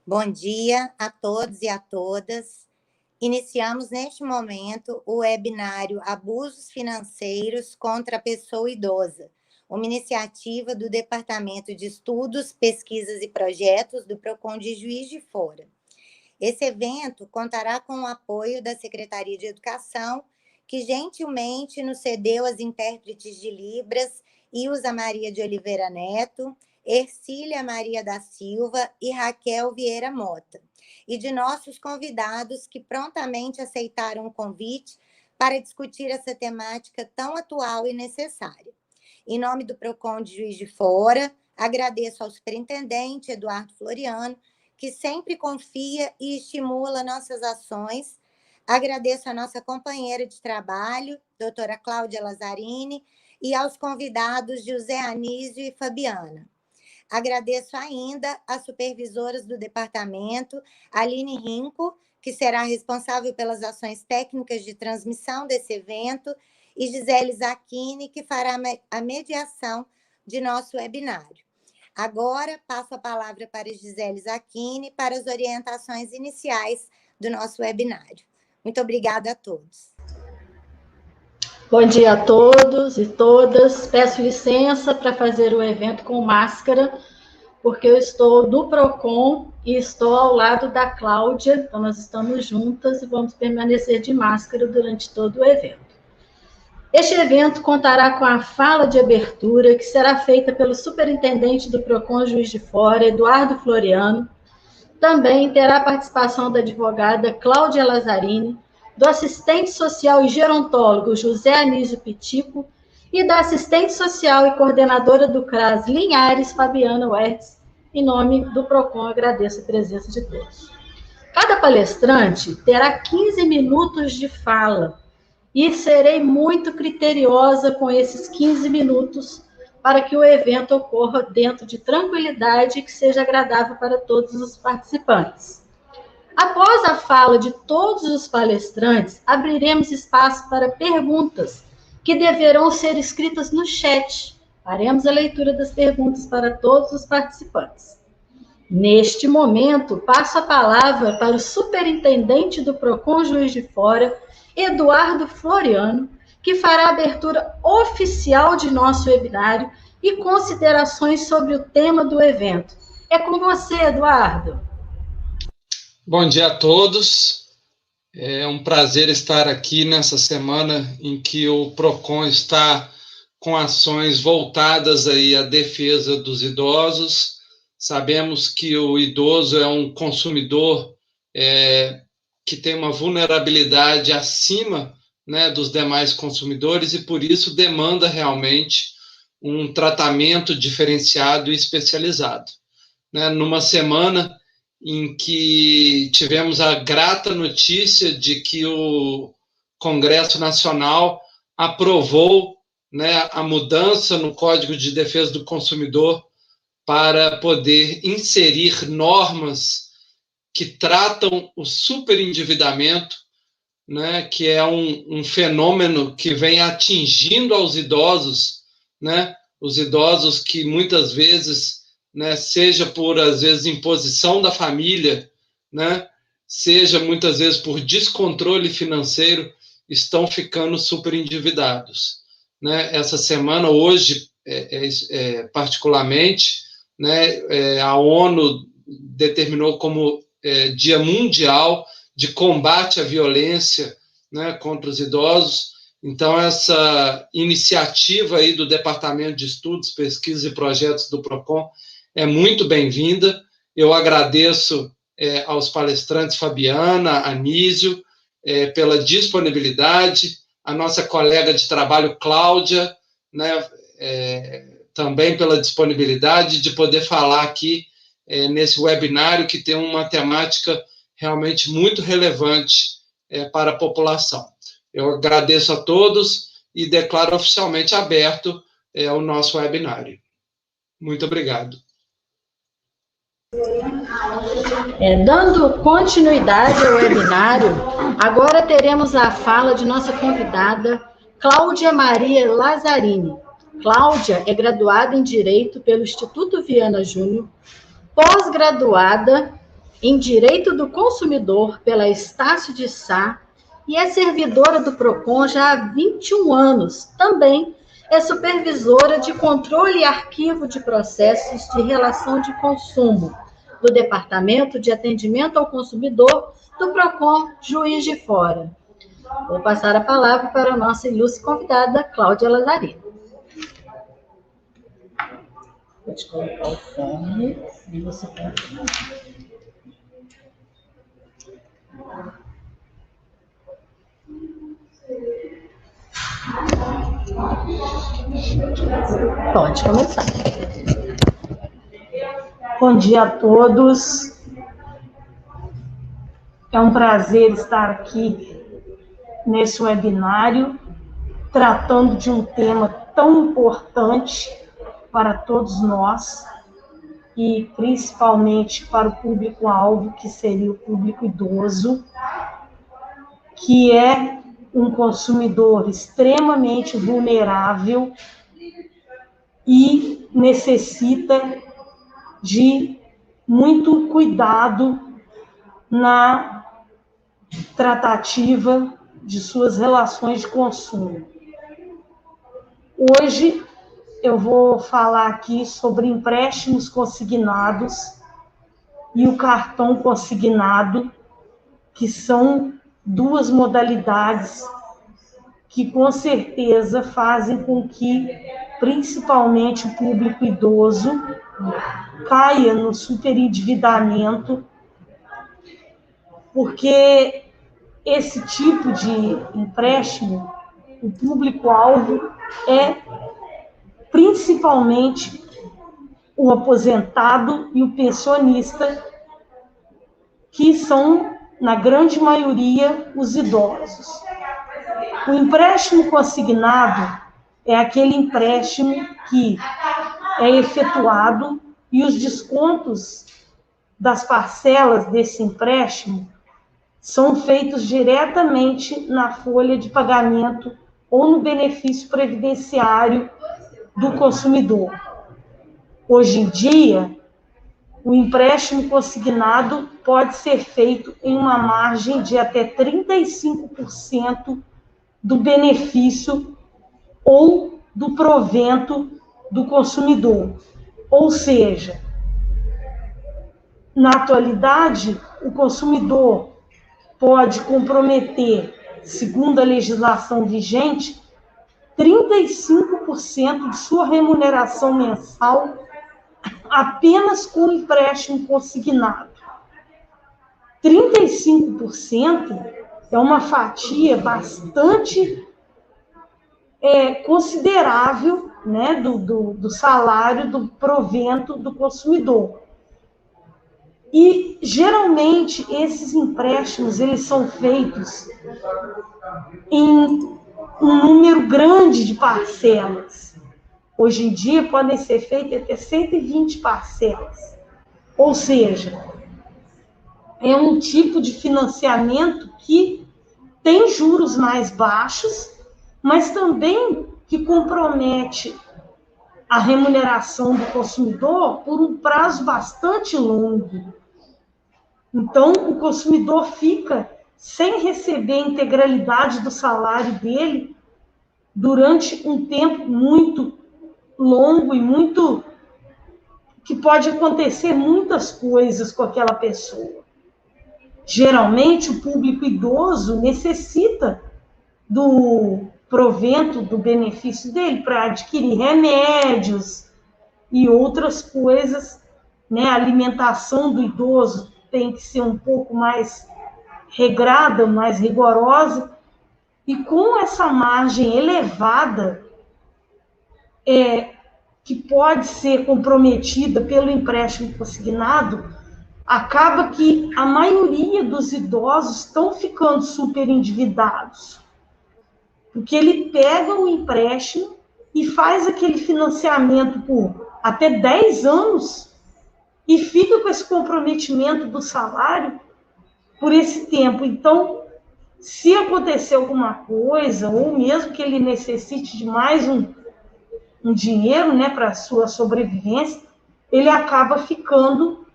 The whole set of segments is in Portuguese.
Bom dia a todos e a todas. Iniciamos neste momento o webinário Abusos Financeiros contra a Pessoa Idosa, uma iniciativa do Departamento de Estudos, Pesquisas e Projetos do PROCON de Juiz de Fora. Esse evento contará com o apoio da Secretaria de Educação, que gentilmente nos cedeu as intérpretes de Libras Ilza Maria de Oliveira Neto, Ercília Maria da Silva e Raquel Vieira Mota, e de nossos convidados que prontamente aceitaram o convite para discutir essa temática tão atual e necessária. Em nome do PROCON de Juiz de Fora, agradeço ao superintendente Eduardo Floriano, que sempre confia e estimula nossas ações. Agradeço a nossa companheira de trabalho, doutora Cláudia Lazzarini, e aos convidados José Anísio e Fabiana. Agradeço ainda às supervisoras do departamento, Aline Rinco, que será responsável pelas ações técnicas de transmissão desse evento, e Gisele Zacchini, que fará a mediação de nosso webinário. Agora, passo a palavra para Gisele Zacchini para as orientações iniciais do nosso webinário. Muito obrigada a todos. Bom dia a todos e todas. Peço licença para fazer o evento com máscara, porque eu estou do PROCON e estou ao lado da Cláudia, então nós estamos juntas e vamos permanecer de máscara durante todo o evento. Este evento contará com a fala de abertura, que será feita pelo superintendente do PROCON Juiz de Fora, Eduardo Floriano. Também terá a participação da advogada Cláudia Lazzarini, do assistente social e gerontólogo José Anísio Pitico e da assistente social e coordenadora do CRAS Linhares, Fabiana Wertz. Em nome do PROCON, agradeço a presença de todos. Cada palestrante terá 15 minutos de fala e serei muito criteriosa com esses 15 minutos para que o evento ocorra dentro de tranquilidade e que seja agradável para todos os participantes. Após a fala de todos os palestrantes, abriremos espaço para perguntas, que deverão ser escritas no chat. Faremos a leitura das perguntas para todos os participantes. Neste momento, passo a palavra para o superintendente do PROCON Juiz de Fora, Eduardo Floriano, que fará a abertura oficial de nosso webinário e considerações sobre o tema do evento. É com você, Eduardo. Bom dia a todos. É um prazer estar aqui nessa semana em que o PROCON está com ações voltadas aí à defesa dos idosos. Sabemos que o idoso é um consumidor que tem uma vulnerabilidade acima, né, dos demais consumidores e, por isso, demanda realmente um tratamento diferenciado e especializado. Né? Numa semana em que tivemos a grata notícia de que o Congresso Nacional aprovou, né, a mudança no Código de Defesa do Consumidor para poder inserir normas que tratam o superendividamento, né, que é um fenômeno que vem atingindo aos idosos, né, os idosos que muitas vezes, né, seja por, às vezes, imposição da família, né, seja muitas vezes por descontrole financeiro, estão ficando superendividados. Né? Essa semana, hoje, particularmente, né, a ONU determinou como Dia Mundial de Combate à Violência, né, contra os idosos. Então, essa iniciativa aí do Departamento de Estudos, Pesquisas e Projetos do PROCON é muito bem-vinda. Eu agradeço aos palestrantes Fabiana, Anísio, pela disponibilidade, a nossa colega de trabalho Cláudia, né, também pela disponibilidade de poder falar aqui nesse webinário que tem uma temática realmente muito relevante para a população. Eu agradeço a todos e declaro oficialmente aberto o nosso webinário. Muito obrigado. Dando continuidade ao webinário, agora teremos a fala de nossa convidada, Cláudia Maria Lazzarini. Cláudia é graduada em Direito pelo Instituto Viana Júnior, pós-graduada em Direito do Consumidor pela Estácio de Sá e é servidora do PROCON já há 21 anos. Também é supervisora de controle e arquivo de processos de relação de consumo do Departamento de Atendimento ao Consumidor do PROCON Juiz de Fora. Vou passar a palavra para a nossa ilustre convidada, Cláudia Lazarino. Pode colocar o fone e você pode... Pode começar. Bom dia a todos. É um prazer estar aqui nesse webinário, tratando de um tema tão importante para todos nós, e principalmente para o público-alvo, que seria o público idoso, que é um consumidor extremamente vulnerável e necessita de muito cuidado na tratativa de suas relações de consumo. Hoje eu vou falar aqui sobre empréstimos consignados e o cartão consignado, que são duas modalidades que com certeza fazem com que, principalmente o público idoso, caia no superendividamento, porque esse tipo de empréstimo, o público-alvo é principalmente o aposentado e o pensionista, que são, na grande maioria, os idosos. O empréstimo consignado é aquele empréstimo que é efetuado e os descontos das parcelas desse empréstimo são feitos diretamente na folha de pagamento ou no benefício previdenciário do consumidor. Hoje em dia, o empréstimo consignado pode ser feito em uma margem de até 35% do benefício ou do provento do consumidor. Ou seja, na atualidade, o consumidor pode comprometer, segundo a legislação vigente, 35% de sua remuneração mensal apenas com o empréstimo consignado. 35% é uma fatia bastante considerável, né, do salário, do provento do consumidor. E, geralmente, esses empréstimos, eles são feitos em um número grande de parcelas. Hoje em dia, podem ser feitas até 120 parcelas. Ou seja, é um tipo de financiamento que tem juros mais baixos, mas também que compromete a remuneração do consumidor por um prazo bastante longo. Então, o consumidor fica sem receber a integralidade do salário dele durante um tempo muito longo e muito... que pode acontecer muitas coisas com aquela pessoa. Geralmente, o público idoso necessita do provento, do benefício dele para adquirir remédios e outras coisas, né? A alimentação do idoso tem que ser um pouco mais regrada, mais rigorosa, e com essa margem elevada, que pode ser comprometida pelo empréstimo consignado, acaba que a maioria dos idosos estão ficando super endividados, porque ele pega o empréstimo e faz aquele financiamento por até 10 anos e fica com esse comprometimento do salário por esse tempo. Então, se acontecer alguma coisa, ou mesmo que ele necessite de mais um dinheiro, né, para a sua sobrevivência, ele acaba ficando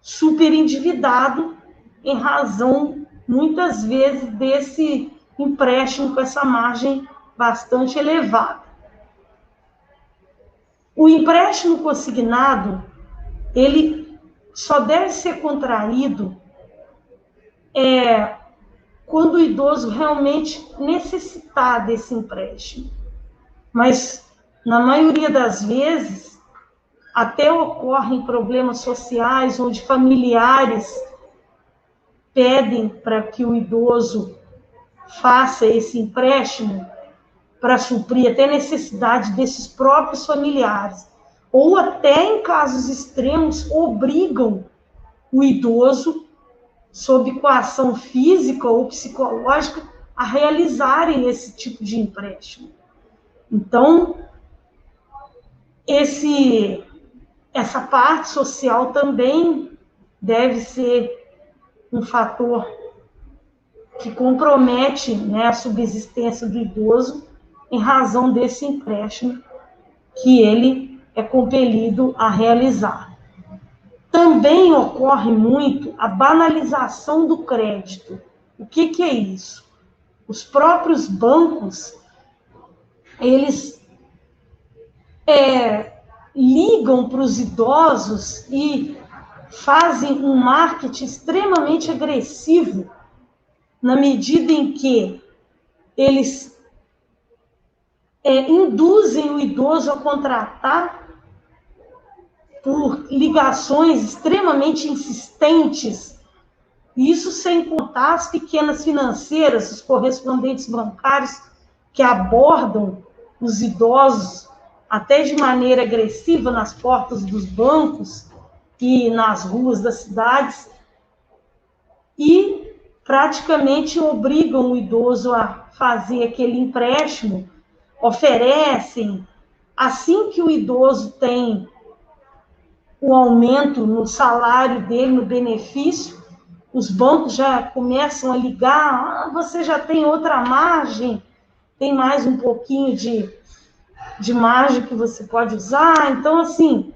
super endividado em razão, muitas vezes, desse empréstimo com essa margem bastante elevada. O empréstimo consignado, ele só deve ser contraído quando o idoso realmente necessitar desse empréstimo. Mas, na maioria das vezes, até ocorrem problemas sociais, onde familiares pedem para que o idoso faça esse empréstimo para suprir até necessidade desses próprios familiares. Ou até, em casos extremos, obrigam o idoso, sob coação física ou psicológica, a realizarem esse tipo de empréstimo. Então, essa parte social também deve ser um fator que compromete, né, a subsistência do idoso em razão desse empréstimo que ele é compelido a realizar. Também ocorre muito a banalização do crédito. O que é isso? Os próprios bancos, eles ligam para os idosos e fazem um marketing extremamente agressivo, na medida em que eles induzem o idoso a contratar por ligações extremamente insistentes, isso sem contar as pequenas financeiras, os correspondentes bancários que abordam os idosos até de maneira agressiva nas portas dos bancos e nas ruas das cidades e praticamente obrigam o idoso a fazer aquele empréstimo, oferecem, assim que o idoso tem o aumento no salário dele, no benefício, os bancos já começam a ligar, você já tem outra margem, tem mais um pouquinho de margem que você pode usar. Então, assim,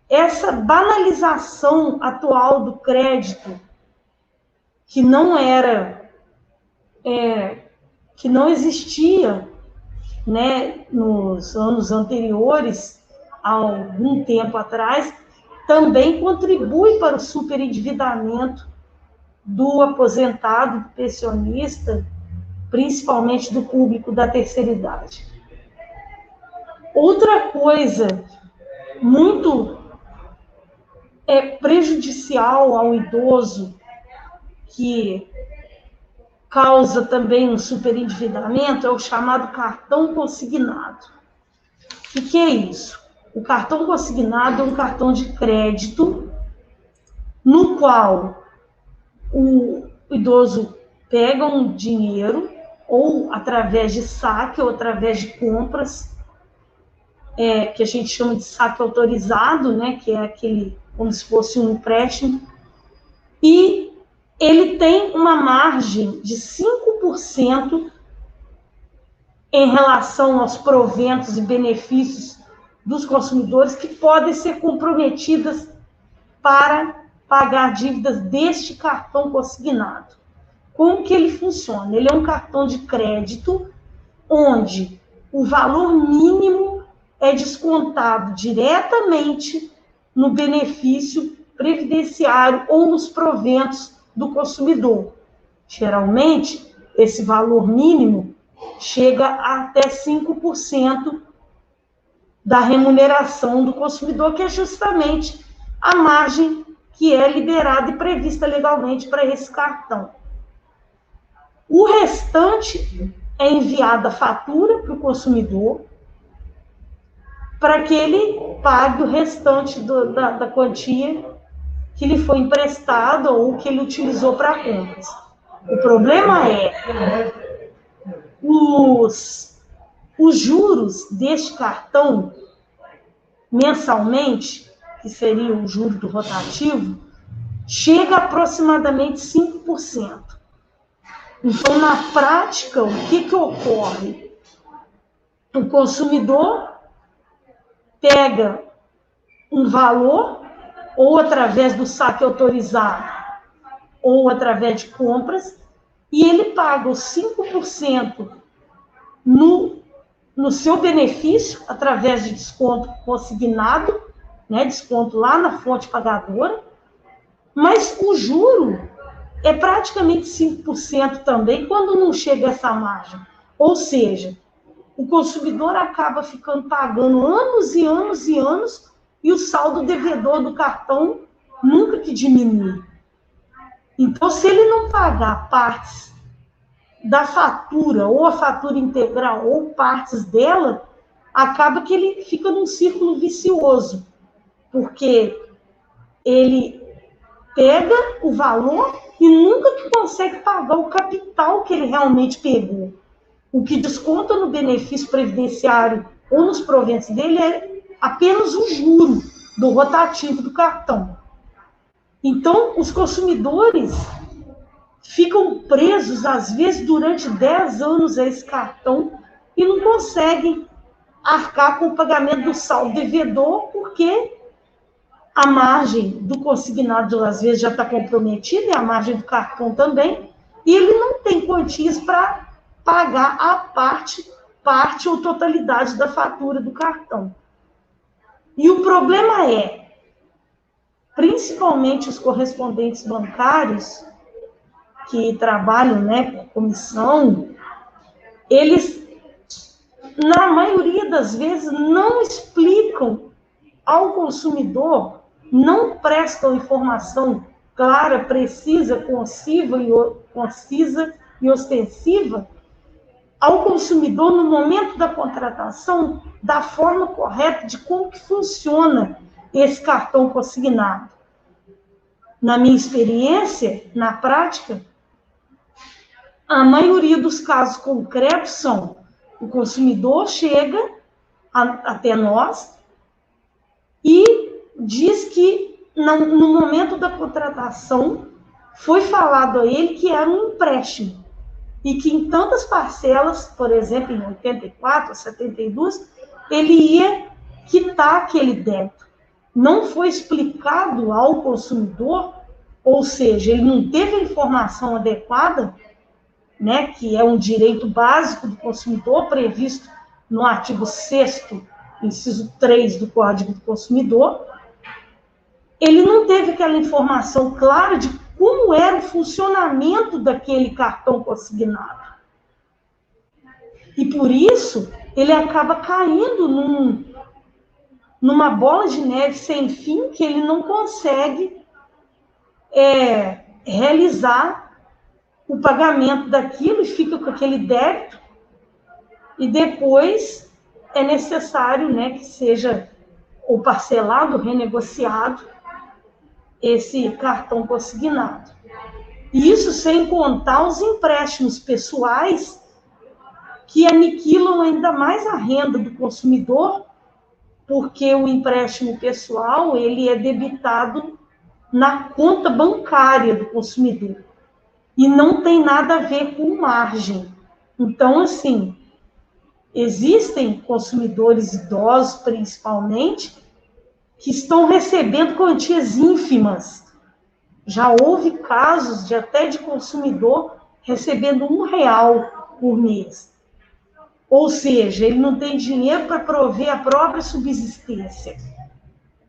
essa banalização atual do crédito, que não existia, né, nos anos anteriores, há algum tempo atrás, também contribui para o superendividamento do aposentado, do pensionista, principalmente do público da terceira idade. Outra coisa muito prejudicial ao idoso, que causa também um superendividamento, é o chamado cartão consignado. O que é isso? O cartão consignado é um cartão de crédito no qual o idoso pega um dinheiro, ou através de saque, ou através de compras, que a gente chama de saque autorizado, né, que é aquele, como se fosse um empréstimo, e ele tem uma margem de 5% em relação aos proventos e benefícios dos consumidores que podem ser comprometidas para pagar dívidas deste cartão consignado. Como que ele funciona? Ele é um cartão de crédito onde o valor mínimo é descontado diretamente no benefício previdenciário ou nos proventos do consumidor. Geralmente, esse valor mínimo chega a até 5% da remuneração do consumidor, que é justamente a margem que é liberada e prevista legalmente para esse cartão. O restante é enviada a fatura para o consumidor, para que ele pague o restante da quantia que lhe foi emprestado ou que ele utilizou para compras. O problema é os juros deste cartão mensalmente, que seria o juro do rotativo, chega a aproximadamente 5%. Então, na prática, o que ocorre? O consumidor pega um valor ou através do saque autorizado, ou através de compras, e ele paga os 5% no seu benefício, através de desconto consignado, né, desconto lá na fonte pagadora, mas o juro é praticamente 5% também, quando não chega a essa margem. Ou seja, o consumidor acaba ficando pagando anos e anos e anos, e o saldo devedor do cartão nunca que diminui. Então, se ele não pagar partes da fatura, ou a fatura integral, ou partes dela, acaba que ele fica num círculo vicioso, porque ele pega o valor e nunca que consegue pagar o capital que ele realmente pegou. O que desconta no benefício previdenciário ou nos proventos dele é apenas o juro do rotativo do cartão. Então, os consumidores ficam presos, às vezes, durante 10 anos a esse cartão e não conseguem arcar com o pagamento do saldo devedor, porque a margem do consignado, às vezes, já está comprometida, e a margem do cartão também, e ele não tem quantias para pagar a parte ou totalidade da fatura do cartão. E o problema é, principalmente os correspondentes bancários, que trabalham, né, por comissão, eles, na maioria das vezes, não explicam ao consumidor, não prestam informação clara, precisa, concisa e ostensiva ao consumidor no momento da contratação, da forma correta de como que funciona esse cartão consignado. Na minha experiência, na prática, a maioria dos casos concretos são: o consumidor chega até nós e diz que no momento da contratação foi falado a ele que era um empréstimo e que em tantas parcelas, por exemplo, em 84, 72, ele ia quitar aquele débito. Não foi explicado ao consumidor, ou seja, ele não teve a informação adequada, né, que é um direito básico do consumidor, previsto no artigo 6º, inciso 3 do Código do Consumidor. Ele não teve aquela informação clara de como era o funcionamento daquele cartão consignado. E por isso, ele acaba caindo numa bola de neve sem fim, que ele não consegue realizar o pagamento daquilo e fica com aquele débito, e depois é necessário, né, que seja ou parcelado, renegociado, esse cartão consignado. Isso sem contar os empréstimos pessoais, que aniquilam ainda mais a renda do consumidor, porque o empréstimo pessoal, ele é debitado na conta bancária do consumidor, e não tem nada a ver com margem. Então, assim, existem consumidores idosos, principalmente, que estão recebendo quantias ínfimas. Já houve casos até de consumidor recebendo R$1 por mês. Ou seja, ele não tem dinheiro para prover a própria subsistência.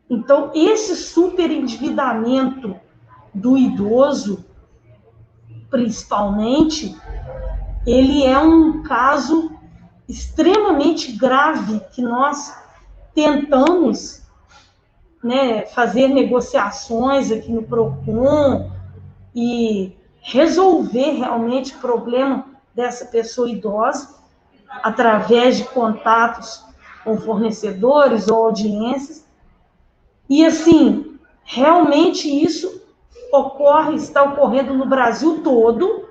Então, esse superendividamento do idoso, principalmente, ele é um caso extremamente grave que nós tentamos, né, fazer negociações aqui no PROCON e resolver realmente o problema dessa pessoa idosa através de contatos com fornecedores ou audiências. E, assim, realmente isso está ocorrendo no Brasil todo,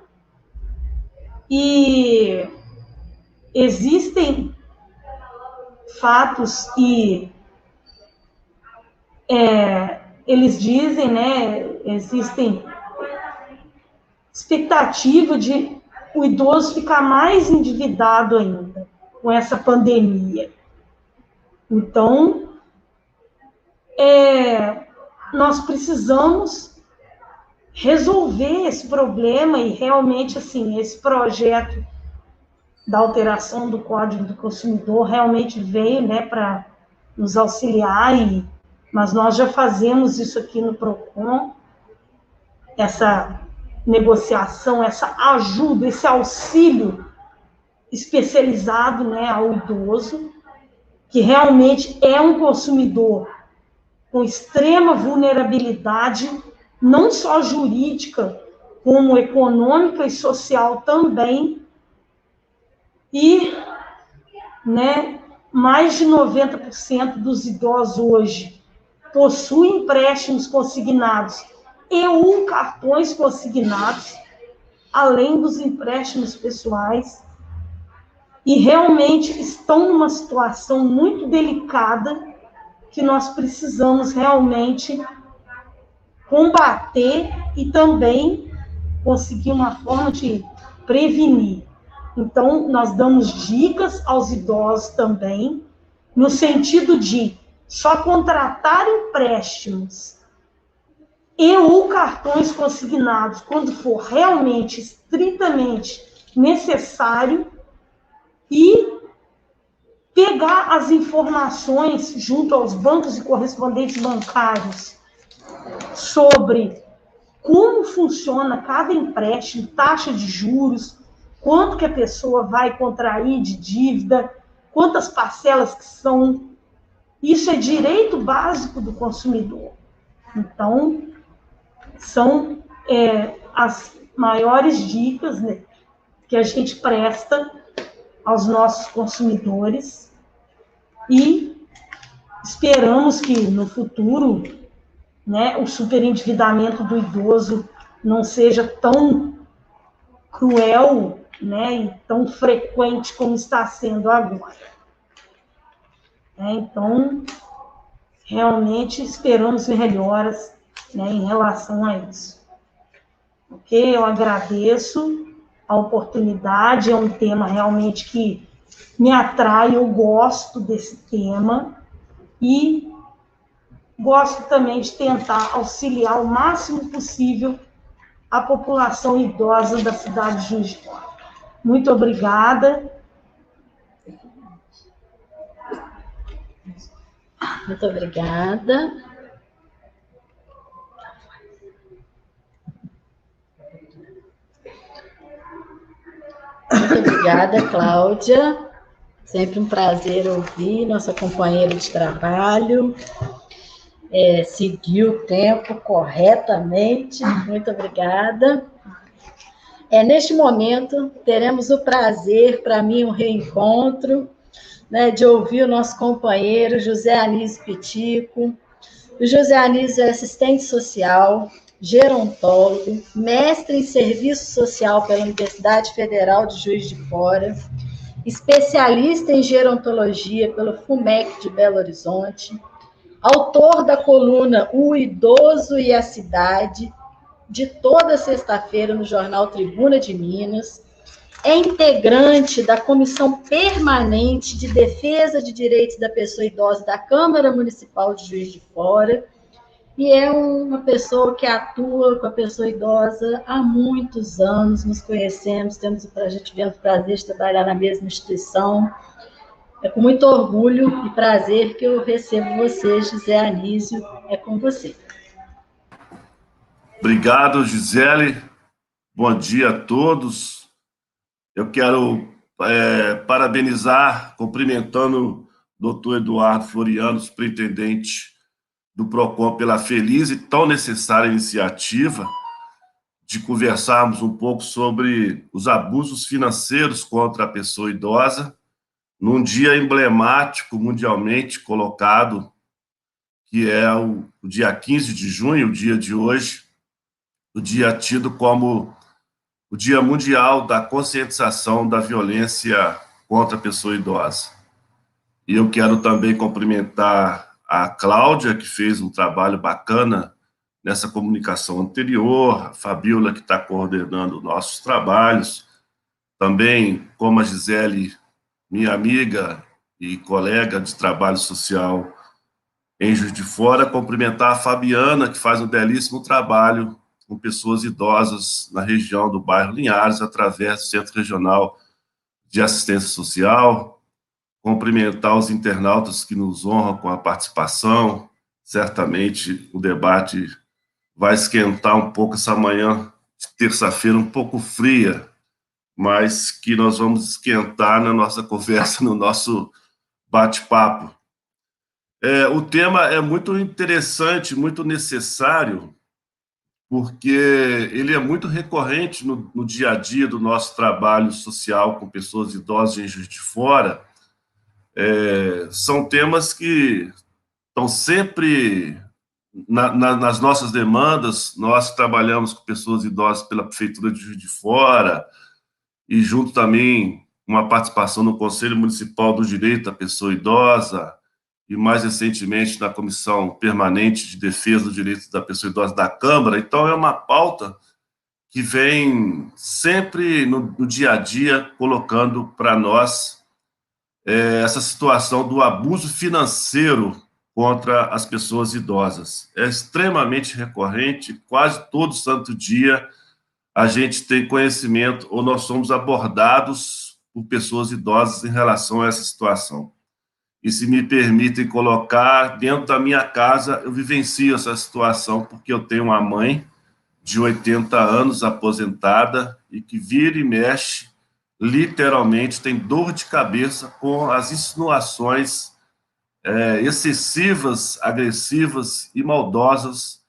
e existem fatos que eles dizem, né, existem expectativa de o idoso ficar mais endividado ainda com essa pandemia. Então, nós precisamos resolver esse problema e realmente, assim, esse projeto da alteração do Código do Consumidor realmente veio, né, para nos auxiliar, mas nós já fazemos isso aqui no PROCON, essa negociação, essa ajuda, esse auxílio especializado, né, ao idoso, que realmente é um consumidor com extrema vulnerabilidade, não só jurídica, como econômica e social também, e, né, mais de 90% dos idosos hoje possuem empréstimos consignados e ou cartões consignados, além dos empréstimos pessoais, e realmente estão numa situação muito delicada que nós precisamos realmente combater e também conseguir uma forma de prevenir. Então, nós damos dicas aos idosos também, no sentido de só contratar empréstimos e ou cartões consignados quando for realmente, estritamente necessário, e pegar as informações junto aos bancos e correspondentes bancários sobre como funciona cada empréstimo, taxa de juros, quanto que a pessoa vai contrair de dívida, quantas parcelas que são. Isso é direito básico do consumidor. Então, são as maiores dicas, né, que a gente presta aos nossos consumidores e esperamos que no futuro, né, o superendividamento do idoso não seja tão cruel, né, e tão frequente como está sendo agora. Então, realmente esperamos melhoras, né, em relação a isso. Ok? Eu agradeço a oportunidade, é um tema realmente que me atrai, eu gosto desse tema e gosto também de tentar auxiliar o máximo possível a população idosa da cidade de Juiz de Fora. Muito obrigada. Muito obrigada. Muito obrigada, Cláudia. Sempre um prazer ouvir nossa companheira de trabalho. Seguiu o tempo corretamente. Muito obrigada. Neste momento, teremos o prazer, para mim, um reencontro, né, de ouvir o nosso companheiro José Anísio Pitico. O José Anísio é assistente social, gerontólogo, mestre em serviço social pela Universidade Federal de Juiz de Fora, especialista em gerontologia pelo FUMEC de Belo Horizonte, autor da coluna O Idoso e a Cidade, de toda sexta-feira no jornal Tribuna de Minas, é integrante da Comissão Permanente de Defesa de Direitos da Pessoa Idosa da Câmara Municipal de Juiz de Fora, e é uma pessoa que atua com a pessoa idosa há muitos anos, nos conhecemos, a gente tivemos o prazer de trabalhar na mesma instituição. É com muito orgulho e prazer que eu recebo você, José Anísio, é com você. Obrigado, Gisele. Bom dia a todos. Eu quero parabenizar, cumprimentando o doutor Eduardo Floriano, superintendente do PROCON, pela feliz e tão necessária iniciativa de conversarmos um pouco sobre os abusos financeiros contra a pessoa idosa, num dia emblemático mundialmente colocado, que é o dia 15 de junho, o dia de hoje, o dia tido como o Dia Mundial da Conscientização da Violência contra a Pessoa Idosa. E eu quero também cumprimentar a Cláudia, que fez um trabalho bacana nessa comunicação anterior, a Fabíola, que está coordenando nossos trabalhos, também, como a Gisele, minha amiga e colega de trabalho social, em Juiz de Fora, cumprimentar a Fabiana, que faz um belíssimo trabalho com pessoas idosas na região do bairro Linhares, através do Centro Regional de Assistência Social, cumprimentar os internautas que nos honram com a participação. Certamente o debate vai esquentar um pouco essa manhã de terça-feira, um pouco fria, mas que nós vamos esquentar na nossa conversa, no nosso bate-papo. O tema é muito interessante, muito necessário, porque ele é muito recorrente no dia a dia do nosso trabalho social com pessoas idosas em Juiz de Fora. São temas que estão sempre nas nossas demandas. Nós trabalhamos com pessoas idosas pela Prefeitura de Juiz de Fora e junto também uma participação no Conselho Municipal do Direito da Pessoa Idosa e, mais recentemente, na Comissão Permanente de Defesa do Direito da Pessoa Idosa da Câmara. Então, é uma pauta que vem sempre no dia a dia colocando para nós essa situação do abuso financeiro contra as pessoas idosas. É extremamente recorrente, quase todo santo dia a gente tem conhecimento ou nós somos abordados por pessoas idosas em relação a essa situação. E se me permitem colocar, dentro da minha casa, eu vivencio essa situação porque eu tenho uma mãe de 80 anos, aposentada, e que vira e mexe, literalmente, tem dor de cabeça com as insinuações excessivas, agressivas e maldosas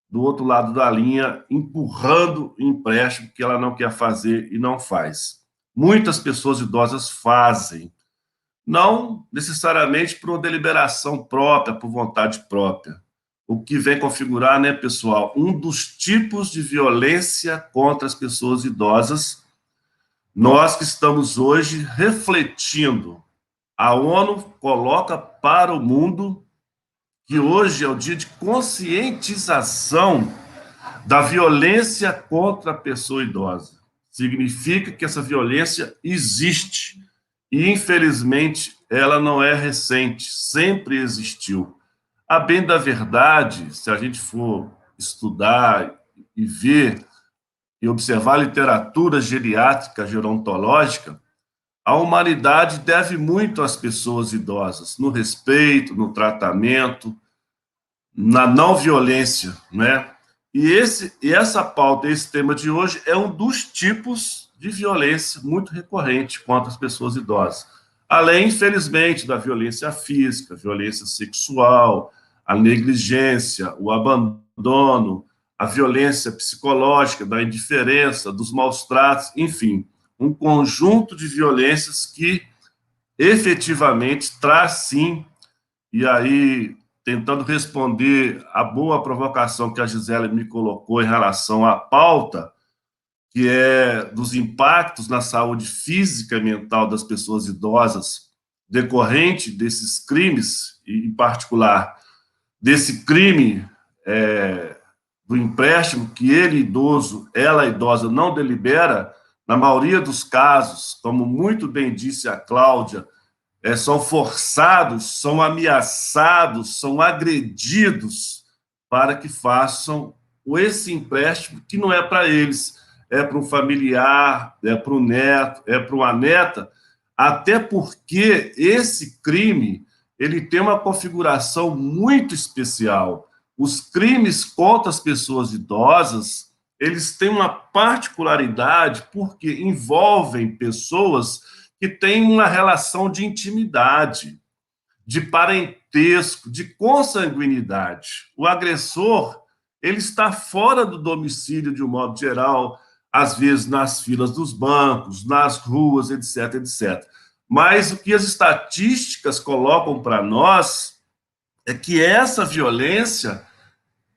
do outro lado da linha, empurrando o empréstimo que ela não quer fazer e não faz. Muitas pessoas idosas fazem, não necessariamente por uma deliberação própria, por vontade própria. O que vem configurar, né, pessoal, um dos tipos de violência contra as pessoas idosas. Nós que estamos hoje refletindo, a ONU coloca para o mundo que hoje é o dia de conscientização da violência contra a pessoa idosa. Significa que essa violência existe. E, infelizmente, ela não é recente, sempre existiu. A bem da verdade, se a gente for estudar e ver e observar a literatura geriátrica, gerontológica, a humanidade deve muito às pessoas idosas, no respeito, no tratamento, na não violência, né? E essa pauta, esse tema de hoje, é um dos tipos de violência muito recorrente contra as pessoas idosas. Além, infelizmente, da violência física, violência sexual, a negligência, o abandono, a violência psicológica, da indiferença, dos maus tratos, enfim, um conjunto de violências que efetivamente traz, sim, e aí, tentando responder à boa provocação que a Gisele me colocou em relação à pauta, que é dos impactos na saúde física e mental das pessoas idosas, decorrente desses crimes, e em particular desse crime do empréstimo que ele idoso, ela idosa, não delibera. Na maioria dos casos, como muito bem disse a Cláudia, são forçados, são ameaçados, são agredidos para que façam esse empréstimo que não é para eles, é para um familiar, é para um neto, é para uma neta, até porque esse crime ele tem uma configuração muito especial. Os crimes contra as pessoas idosas, eles têm uma particularidade porque envolvem pessoas que têm uma relação de intimidade, de parentesco, de consanguinidade. O agressor, ele está fora do domicílio de um modo geral, às vezes nas filas dos bancos, nas ruas, etc, etc. Mas o que as estatísticas colocam para nós é que essa violência,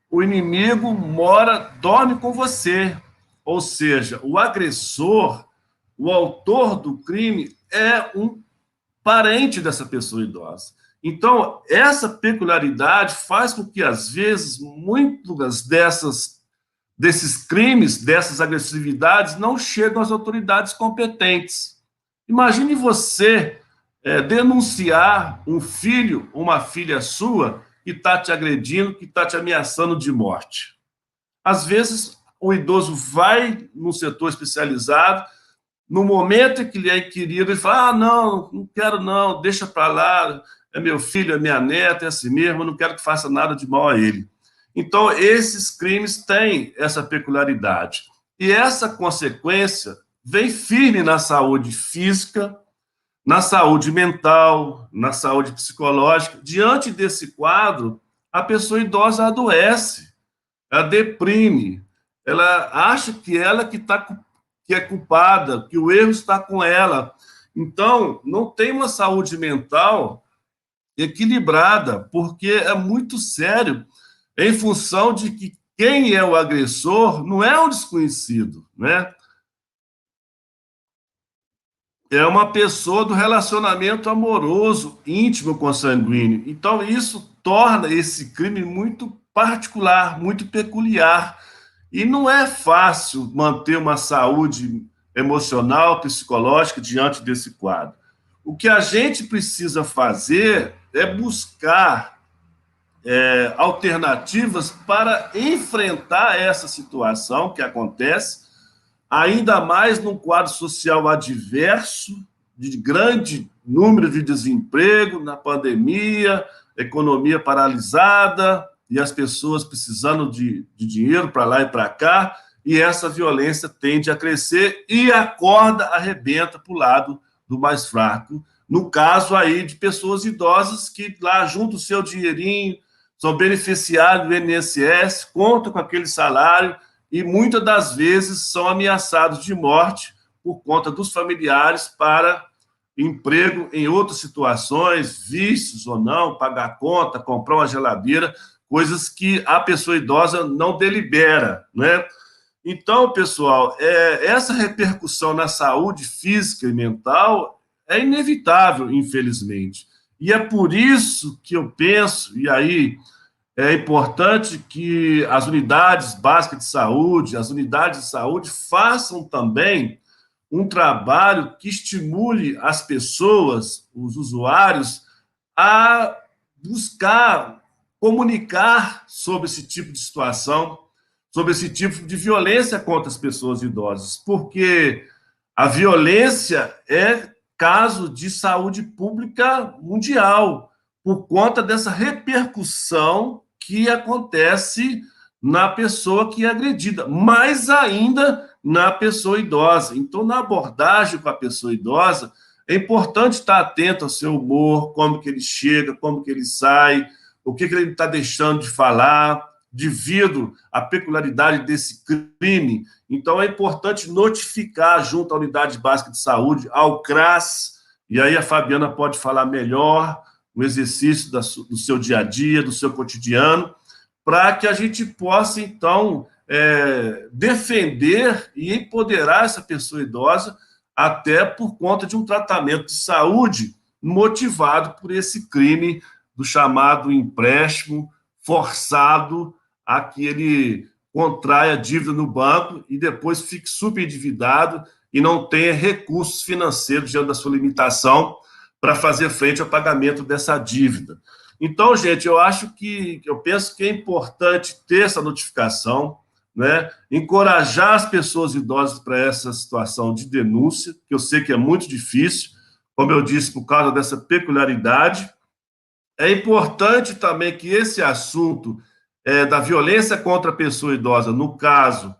o inimigo dorme com você. Ou seja, o agressor, o autor do crime, é um parente dessa pessoa idosa. Então, essa peculiaridade faz com que, às vezes, muitas desses crimes, dessas agressividades, não chegam às autoridades competentes. Imagine você denunciar um filho, uma filha sua, que está te agredindo, que está te ameaçando de morte. Às vezes, o idoso vai num setor especializado, no momento em que ele é inquirido, ele fala, não quero não, deixa para lá, é meu filho, é minha neta, é assim mesmo, eu não quero que faça nada de mal a ele. Então, esses crimes têm essa peculiaridade. E essa consequência vem firme na saúde física, na saúde mental, na saúde psicológica. Diante desse quadro, a pessoa idosa adoece, ela deprime, ela acha que ela que é culpada, que o erro está com ela. Então, não tem uma saúde mental equilibrada, porque é muito sério, em função de que quem é o agressor não é um desconhecido, né? É uma pessoa do relacionamento amoroso, íntimo, consanguíneo. Então, isso torna esse crime muito particular, muito peculiar. E não é fácil manter uma saúde emocional, psicológica diante desse quadro. O que a gente precisa fazer é buscar alternativas para enfrentar essa situação que acontece, ainda mais num quadro social adverso, de grande número de desemprego, na pandemia, economia paralisada e as pessoas precisando de dinheiro para lá e para cá, e essa violência tende a crescer e a corda arrebenta para o lado do mais fraco. No caso aí de pessoas idosas que lá juntam o seu dinheirinho, são beneficiados do INSS, contam com aquele salário e muitas das vezes são ameaçados de morte por conta dos familiares para emprego em outras situações, vícios ou não, pagar conta, comprar uma geladeira, coisas que a pessoa idosa não delibera, né? Então, pessoal, essa repercussão na saúde física e mental é inevitável, infelizmente. E é por isso que eu penso, e aí é importante que as unidades básicas de saúde, as unidades de saúde façam também um trabalho que estimule as pessoas, os usuários, a buscar comunicar sobre esse tipo de situação, sobre esse tipo de violência contra as pessoas idosas, porque a violência é caso de saúde pública mundial, por conta dessa repercussão que acontece na pessoa que é agredida, mais ainda na pessoa idosa. Então, na abordagem com a pessoa idosa, é importante estar atento ao seu humor, como que ele chega, como que ele sai, o que ele está deixando de falar, devido à peculiaridade desse crime. Então, é importante notificar junto à Unidade Básica de Saúde, ao CRAS, e aí a Fabiana pode falar melhor, o exercício do seu dia a dia, do seu cotidiano, para que a gente possa, então, defender e empoderar essa pessoa idosa, até por conta de um tratamento de saúde motivado por esse crime do chamado empréstimo forçado a que ele contraia dívida no banco e depois fique subendividado e não tenha recursos financeiros diante da sua limitação para fazer frente ao pagamento dessa dívida. Então, gente, eu penso que é importante ter essa notificação, né? Encorajar as pessoas idosas para essa situação de denúncia, que eu sei que é muito difícil, como eu disse, por causa dessa peculiaridade. É importante também que esse assunto da violência contra a pessoa idosa, no caso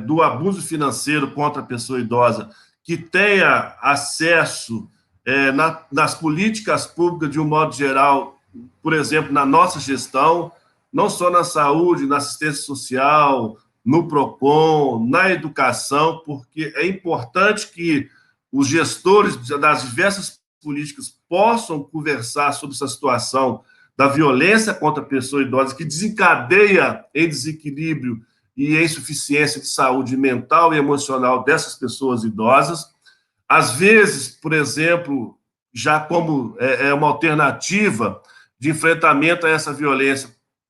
do abuso financeiro contra a pessoa idosa, que tenha acesso nas políticas públicas de um modo geral, por exemplo, na nossa gestão, não só na saúde, na assistência social, no PROCON, na educação, porque é importante que os gestores das diversas políticas possam conversar sobre essa situação da violência contra a pessoa idosa, que desencadeia em desequilíbrio e insuficiência de saúde mental e emocional dessas pessoas idosas. Às vezes, por exemplo, já como uma alternativa de enfrentamento a essa violência,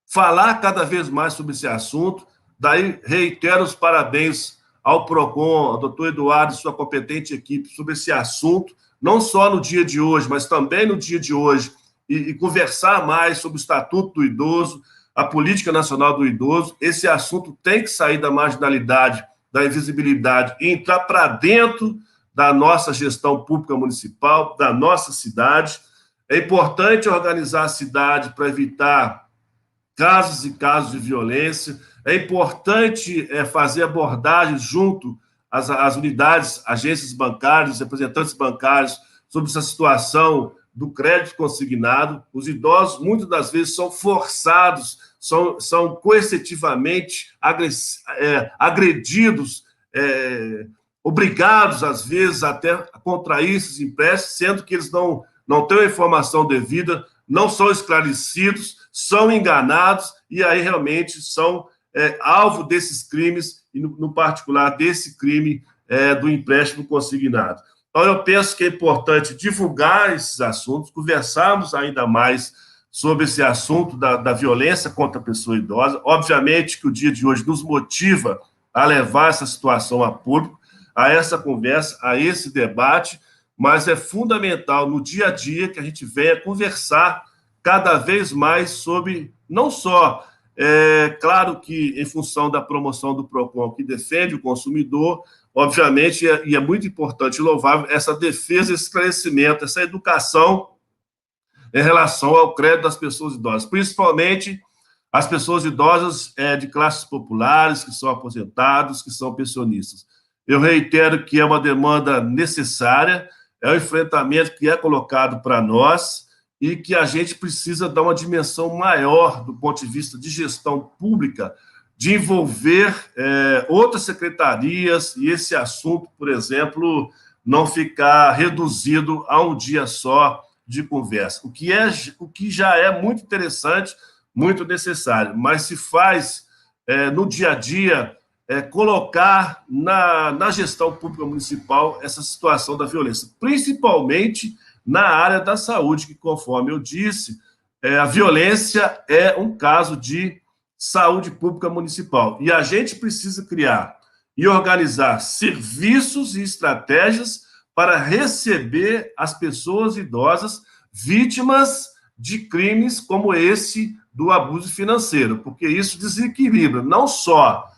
falar cada vez mais sobre esse assunto. Daí, reitero os parabéns ao PROCON, ao doutor Eduardo e sua competente equipe sobre esse assunto, não só no dia de hoje, mas também no dia de hoje, e conversar mais sobre o Estatuto do Idoso, a Política Nacional do Idoso. Esse assunto tem que sair da marginalidade, da invisibilidade e entrar para dentro da nossa gestão pública municipal, da nossa cidade. É importante organizar a cidade para evitar casos e casos de violência. É importante fazer abordagens junto às unidades, agências bancárias, representantes bancários, sobre essa situação do crédito consignado. Os idosos, muitas das vezes, são forçados, são coercitivamente agredidos, obrigados, às vezes, até a contrair esses empréstimos, sendo que eles não têm a informação devida, não são esclarecidos, são enganados e aí realmente são alvo desses crimes, e no particular desse crime do empréstimo consignado. Então, eu penso que é importante divulgar esses assuntos, conversarmos ainda mais sobre esse assunto da violência contra a pessoa idosa. Obviamente que o dia de hoje nos motiva a levar essa situação a público, a essa conversa, a esse debate, mas é fundamental no dia a dia que a gente venha conversar cada vez mais sobre, não só, claro que em função da promoção do PROCON, que defende o consumidor, obviamente, e é muito importante e louvável, essa defesa, esse esclarecimento, essa educação em relação ao crédito das pessoas idosas, principalmente as pessoas idosas de classes populares, que são aposentados, que são pensionistas. Eu reitero que é uma demanda necessária, é um enfrentamento que é colocado para nós e que a gente precisa dar uma dimensão maior do ponto de vista de gestão pública, de envolver outras secretarias e esse assunto, por exemplo, não ficar reduzido a um dia só de conversa, o que já é muito interessante, muito necessário, mas se faz no dia a dia colocar na gestão pública municipal essa situação da violência, principalmente na área da saúde, que, conforme eu disse, a violência é um caso de saúde pública municipal. E a gente precisa criar e organizar serviços e estratégias para receber as pessoas idosas vítimas de crimes como esse do abuso financeiro, porque isso desequilibra, não só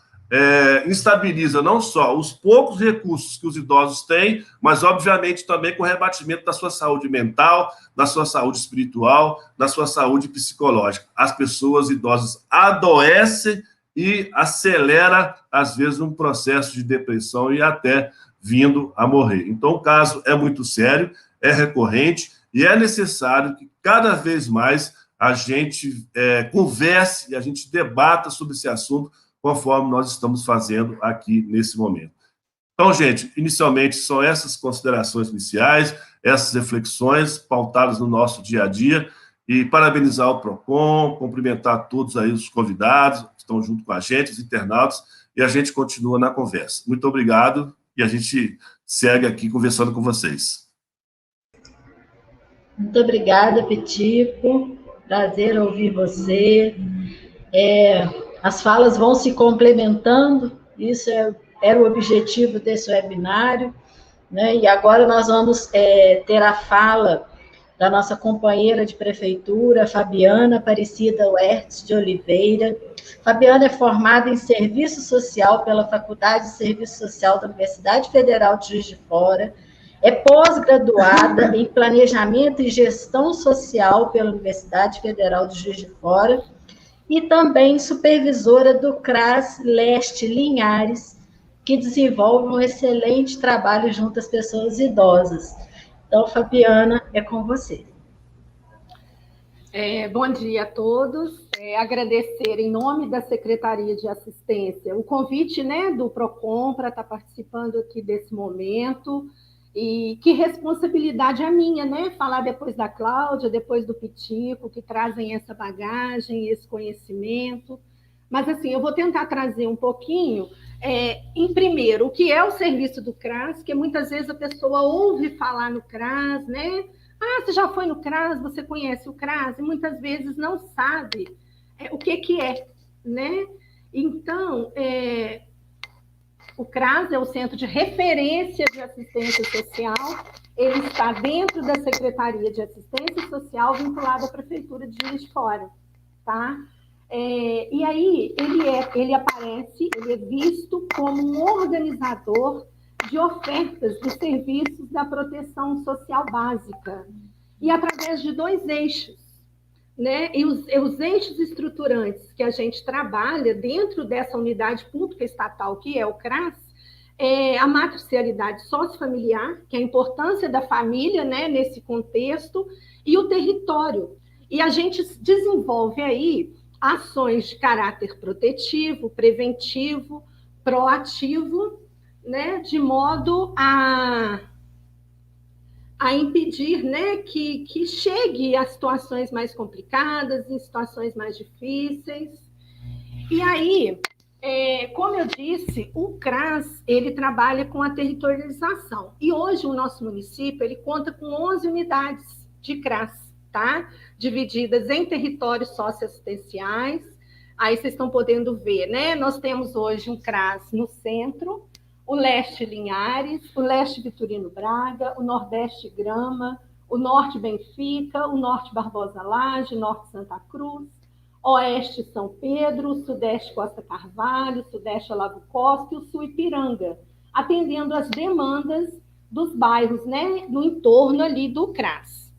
instabiliza não só os poucos recursos que os idosos têm, mas, obviamente, também com o rebatimento da sua saúde mental, da sua saúde espiritual, da sua saúde psicológica. As pessoas idosas adoecem e acelera, às vezes, um processo de depressão e até vindo a morrer. Então, o caso é muito sério, é recorrente e é necessário que, cada vez mais, a gente converse e a gente debata sobre esse assunto, conforme nós estamos fazendo aqui nesse momento. Então, gente, inicialmente são essas considerações iniciais, essas reflexões pautadas no nosso dia a dia, e parabenizar o PROCON, cumprimentar todos aí os convidados que estão junto com a gente, os internautas, e a gente continua na conversa. Muito obrigado, e a gente segue aqui conversando com vocês. Muito obrigada, Petico. Prazer ouvir você. As falas vão se complementando, isso era o objetivo desse webinário, né? E agora nós vamos ter a fala da nossa companheira de prefeitura, Fabiana Aparecida Huertes de Oliveira. Fabiana é formada em Serviço Social pela Faculdade de Serviço Social da Universidade Federal de Juiz de Fora, é pós-graduada em Planejamento e Gestão Social pela Universidade Federal de Juiz de Fora, e também supervisora do CRAS Leste Linhares, que desenvolve um excelente trabalho junto às pessoas idosas. Então, Fabiana, é com você. Bom dia a todos. Agradecer, em nome da Secretaria de Assistência, o convite, né, do PROCON para estar participando aqui desse momento. E que responsabilidade é minha, né? Falar depois da Cláudia, depois do Petico, que trazem essa bagagem, esse conhecimento. Mas, assim, eu vou tentar trazer um pouquinho, em primeiro, o que é o serviço do CRAS, que muitas vezes a pessoa ouve falar no CRAS, né? Ah, você já foi no CRAS, você conhece o CRAS, e muitas vezes não sabe o que é, né? Então, O CRAS é o Centro de Referência de Assistência Social, ele está dentro da Secretaria de Assistência Social, vinculado à Prefeitura de Juiz de Fora, tá? E aí, ele aparece, ele é visto como um organizador de ofertas dos serviços da proteção social básica, e através de 2 eixos, né? E os eixos estruturantes que a gente trabalha dentro dessa unidade pública estatal, que é o CRAS, é a matricialidade sociofamiliar, que é a importância da família, né, nesse contexto, e o território. E a gente desenvolve aí ações de caráter protetivo, preventivo, proativo, né, de modo a impedir, né, que chegue a situações mais complicadas, em situações mais difíceis. E aí, como eu disse, o CRAS, ele trabalha com a territorialização. E hoje o nosso município, ele conta com 11 unidades de CRAS, tá? Divididas em territórios socioassistenciais. Aí vocês estão podendo ver, né? Nós temos hoje um CRAS no centro, o Leste Linhares, o Leste Vitorino Braga, o Nordeste Grama, o Norte Benfica, o Norte Barbosa Lage, Norte Santa Cruz, Oeste São Pedro, Sudeste Costa Carvalho, Sudeste Olavo Costa e o Sul Ipiranga, atendendo às demandas dos bairros, né, no entorno ali do CRAS.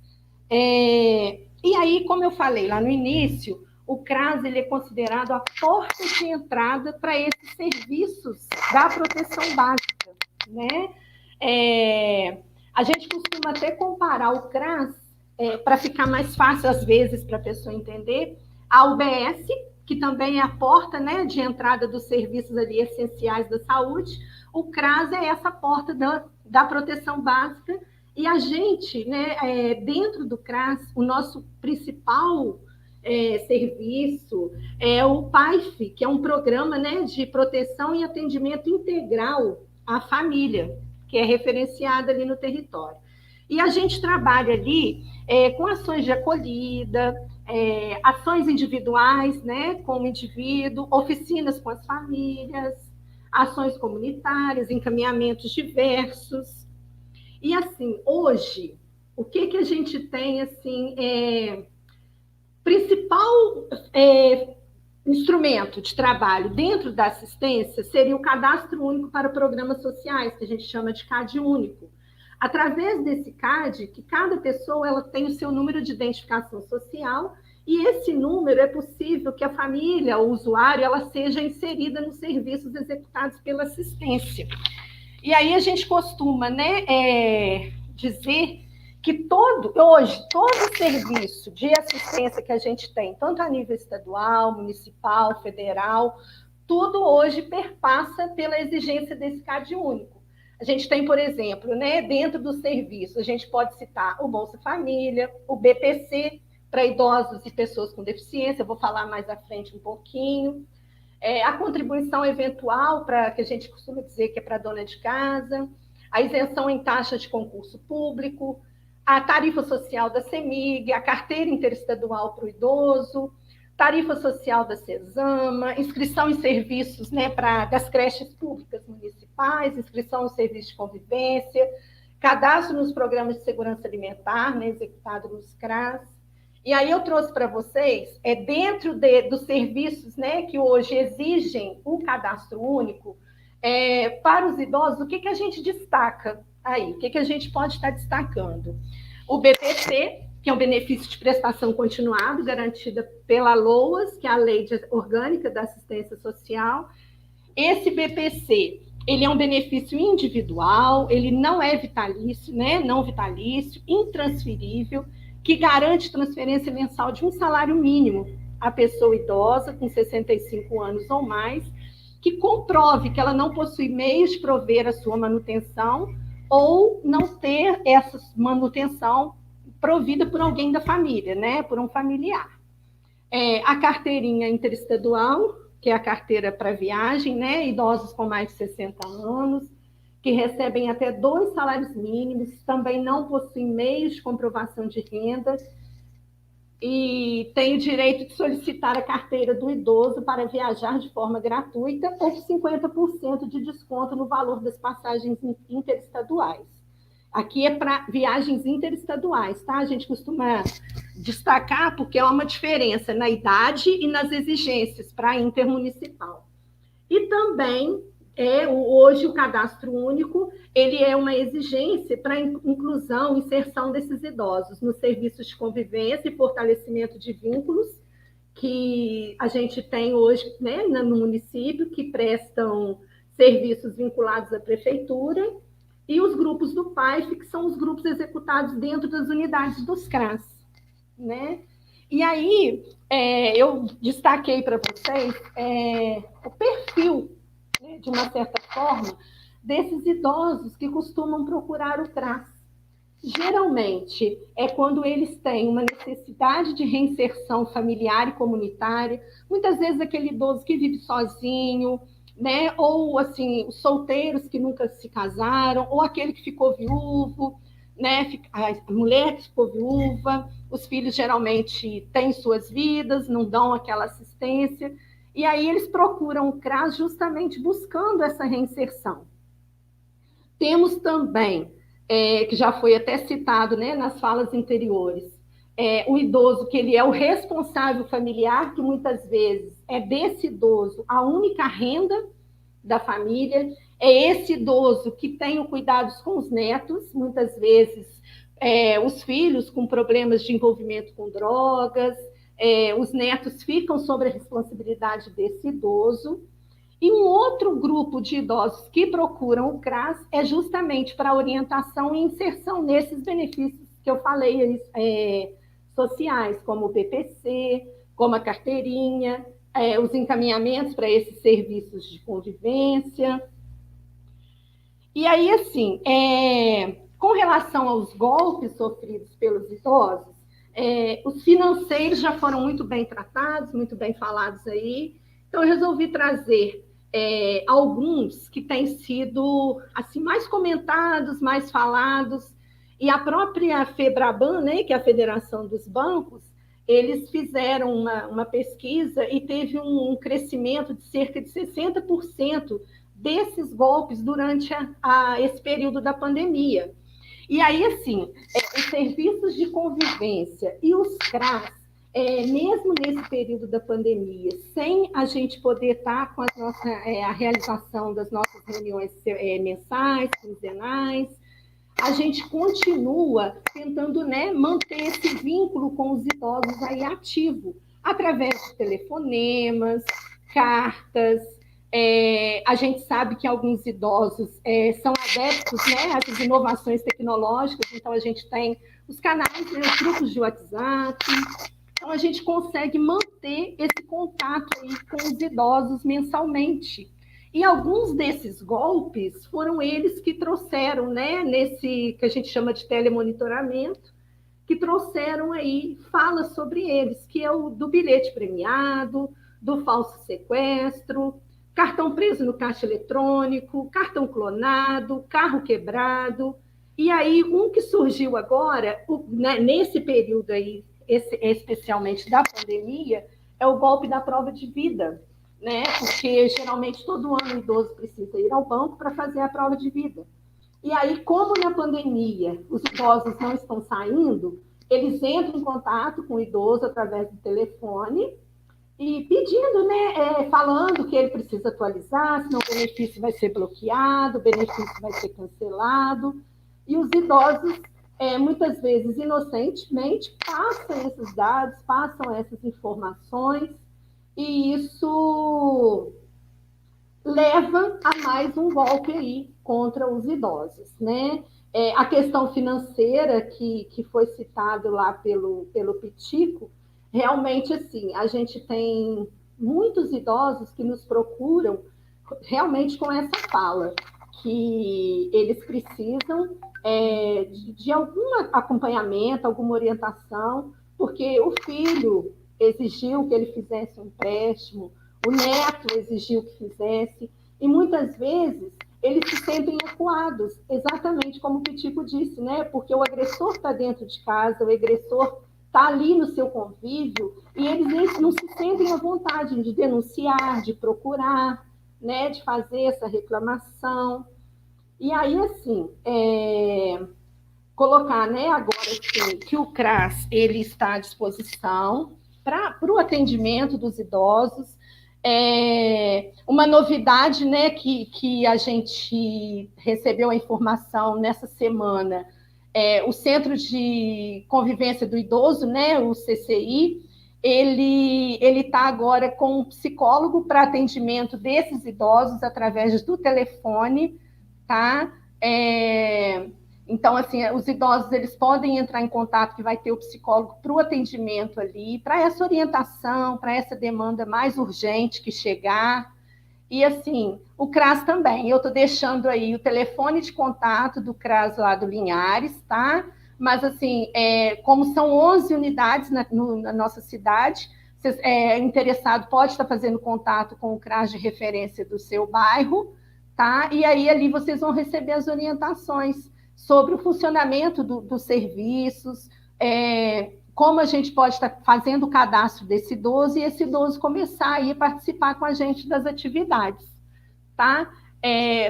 E aí, como eu falei lá no início, o CRAS ele é considerado a porta de entrada para esses serviços da proteção básica, né? A gente costuma até comparar o CRAS, para ficar mais fácil, às vezes, para a pessoa entender, a UBS, que também é a porta, né, de entrada dos serviços ali essenciais da saúde. O CRAS é essa porta da proteção básica, e a gente, né, dentro do CRAS, o nosso principal serviço é o PAIF, que é um programa, né, de proteção e atendimento integral à família, que é referenciado ali no território. E a gente trabalha ali com ações de acolhida, ações individuais, né, com o indivíduo, oficinas com as famílias, ações comunitárias, encaminhamentos diversos. E, assim, hoje, o que a gente tem, assim, principal instrumento de trabalho dentro da assistência seria o Cadastro Único para Programas Sociais, que a gente chama de CAD Único. Através desse CAD, que cada pessoa ela tem o seu número de identificação social, e esse número é possível que a família, o usuário, ela seja inserida nos serviços executados pela assistência. E aí a gente costuma, né, dizer que hoje, todo serviço de assistência que a gente tem, tanto a nível estadual, municipal, federal, tudo hoje perpassa pela exigência desse CAD único. A gente tem, por exemplo, né, dentro do serviço, a gente pode citar o Bolsa Família, o BPC, para idosos e pessoas com deficiência, eu vou falar mais à frente um pouquinho, a contribuição eventual, que a gente costuma dizer que é para dona de casa, a isenção em taxa de concurso público, a tarifa social da CEMIG, a carteira interestadual para o idoso, tarifa social da CESAMA, inscrição em serviços, né, das creches públicas municipais, inscrição no serviço de convivência, cadastro nos programas de segurança alimentar, né, executado nos CRAS. E aí eu trouxe para vocês, dentro dos serviços, né, que hoje exigem um cadastro único, para os idosos, o que a gente destaca aí? O que a gente pode estar destacando? O BPC, que é um benefício de prestação continuada, garantida pela LOAS, que é a Lei Orgânica da Assistência Social. Esse BPC, ele é um benefício individual, ele não é vitalício, né? Não vitalício, intransferível, que garante transferência mensal de um salário mínimo à pessoa idosa com 65 anos ou mais, que comprove que ela não possui meios de prover a sua manutenção ou não ter essa manutenção provida por alguém da família, né? Por um familiar. A carteirinha interestadual, que é a carteira para viagem, né? Idosos com mais de 60 anos, que recebem até 2 salários mínimos, também não possuem meios de comprovação de renda, e tem o direito de solicitar a carteira do idoso para viajar de forma gratuita ou com 50% de desconto no valor das passagens interestaduais. Aqui é para viagens interestaduais, tá? A gente costuma destacar porque há uma diferença na idade e nas exigências para a intermunicipal. E também, hoje, o cadastro único, ele é uma exigência para a inclusão, inserção desses idosos nos serviços de convivência e fortalecimento de vínculos que a gente tem hoje, né, no município, que prestam serviços vinculados à prefeitura, e os grupos do PAIF, que são os grupos executados dentro das unidades dos CRAS, né? E aí, eu destaquei para vocês o perfil, né, de uma certa forma, desses idosos que costumam procurar o CRAS. Geralmente, é quando eles têm uma necessidade de reinserção familiar e comunitária, muitas vezes aquele idoso que vive sozinho, né? Ou assim, os solteiros que nunca se casaram, ou aquele que ficou viúvo, né? A mulher que ficou viúva, os filhos geralmente têm suas vidas, não dão aquela assistência, e aí eles procuram o CRAS justamente buscando essa reinserção. Temos também, que já foi até citado, né, nas falas anteriores, o idoso que ele é o responsável familiar, que muitas vezes é desse idoso a única renda da família, é esse idoso que tem o cuidados com os netos, muitas vezes os filhos com problemas de envolvimento com drogas, os netos ficam sob a responsabilidade desse idoso. E um outro grupo de idosos que procuram o CRAS é justamente para orientação e inserção nesses benefícios que eu falei, sociais, como o PPC, como a carteirinha, os encaminhamentos para esses serviços de convivência. E aí, assim, com relação aos golpes sofridos pelos idosos, os financeiros já foram muito bem tratados, muito bem falados aí, então eu resolvi trazer alguns que têm sido assim, mais comentados, mais falados, e a própria FEBRABAN, né, que é a Federação dos Bancos, eles fizeram uma pesquisa e teve um crescimento de cerca de 60% desses golpes durante esse período da pandemia. E aí, assim, os serviços de convivência e os CRAS, mesmo nesse período da pandemia, sem a gente poder estar com a realização das nossas reuniões mensais, quinzenais, a gente continua tentando, né, manter esse vínculo com os idosos aí ativo, através de telefonemas, cartas. A gente sabe que alguns idosos são adeptos, né, às inovações tecnológicas, então a gente tem os canais, né, os grupos de WhatsApp. Então, a gente consegue manter esse contato aí com os idosos mensalmente. E alguns desses golpes foram eles que trouxeram, né, nesse que a gente chama de telemonitoramento, que trouxeram aí falas sobre eles, que é o do bilhete premiado, do falso sequestro, cartão preso no caixa eletrônico, cartão clonado, carro quebrado. E aí, um que surgiu agora, nesse período aí, especialmente da pandemia, é o golpe da prova de vida, né? Porque geralmente todo ano o idoso precisa ir ao banco para fazer a prova de vida. E aí, como na pandemia os idosos não estão saindo, eles entram em contato com o idoso através do telefone e pedindo, né, falando que ele precisa atualizar, senão o benefício vai ser bloqueado, o benefício vai ser cancelado. E os idosos, muitas vezes, inocentemente, passam esses dados, passam essas informações, e isso leva a mais um golpe aí contra os idosos, né? A questão financeira que foi citado lá pelo Pitico, realmente, assim, a gente tem muitos idosos que nos procuram realmente com essa fala, que eles precisam de algum acompanhamento, alguma orientação, porque o filho exigiu que ele fizesse um empréstimo, o neto exigiu que fizesse, e muitas vezes eles se sentem acuados, exatamente como o Pitico disse, né? Porque o agressor está dentro de casa, o agressor está ali no seu convívio e eles não se sentem à vontade de denunciar, de procurar, né, de fazer essa reclamação. E aí, assim, colocar, né, agora assim, que o CRAS ele está à disposição para o atendimento dos idosos. Uma novidade, né, que a gente recebeu a informação nessa semana, o Centro de Convivência do Idoso, né, o CCI, ele está agora com um psicólogo para atendimento desses idosos através do telefone, tá? Então, assim, os idosos eles podem entrar em contato, que vai ter o psicólogo para o atendimento ali, para essa orientação, para essa demanda mais urgente que chegar. E, assim, o CRAS também. Eu estou deixando aí o telefone de contato do CRAS lá do Linhares, tá? Mas, assim, como são 11 unidades na nossa cidade, interessado pode estar fazendo contato com o CRAS de referência do seu bairro, tá? E aí ali vocês vão receber as orientações sobre o funcionamento dos serviços, como a gente pode estar fazendo o cadastro desse idoso e esse idoso começar a ir participar com a gente das atividades, tá?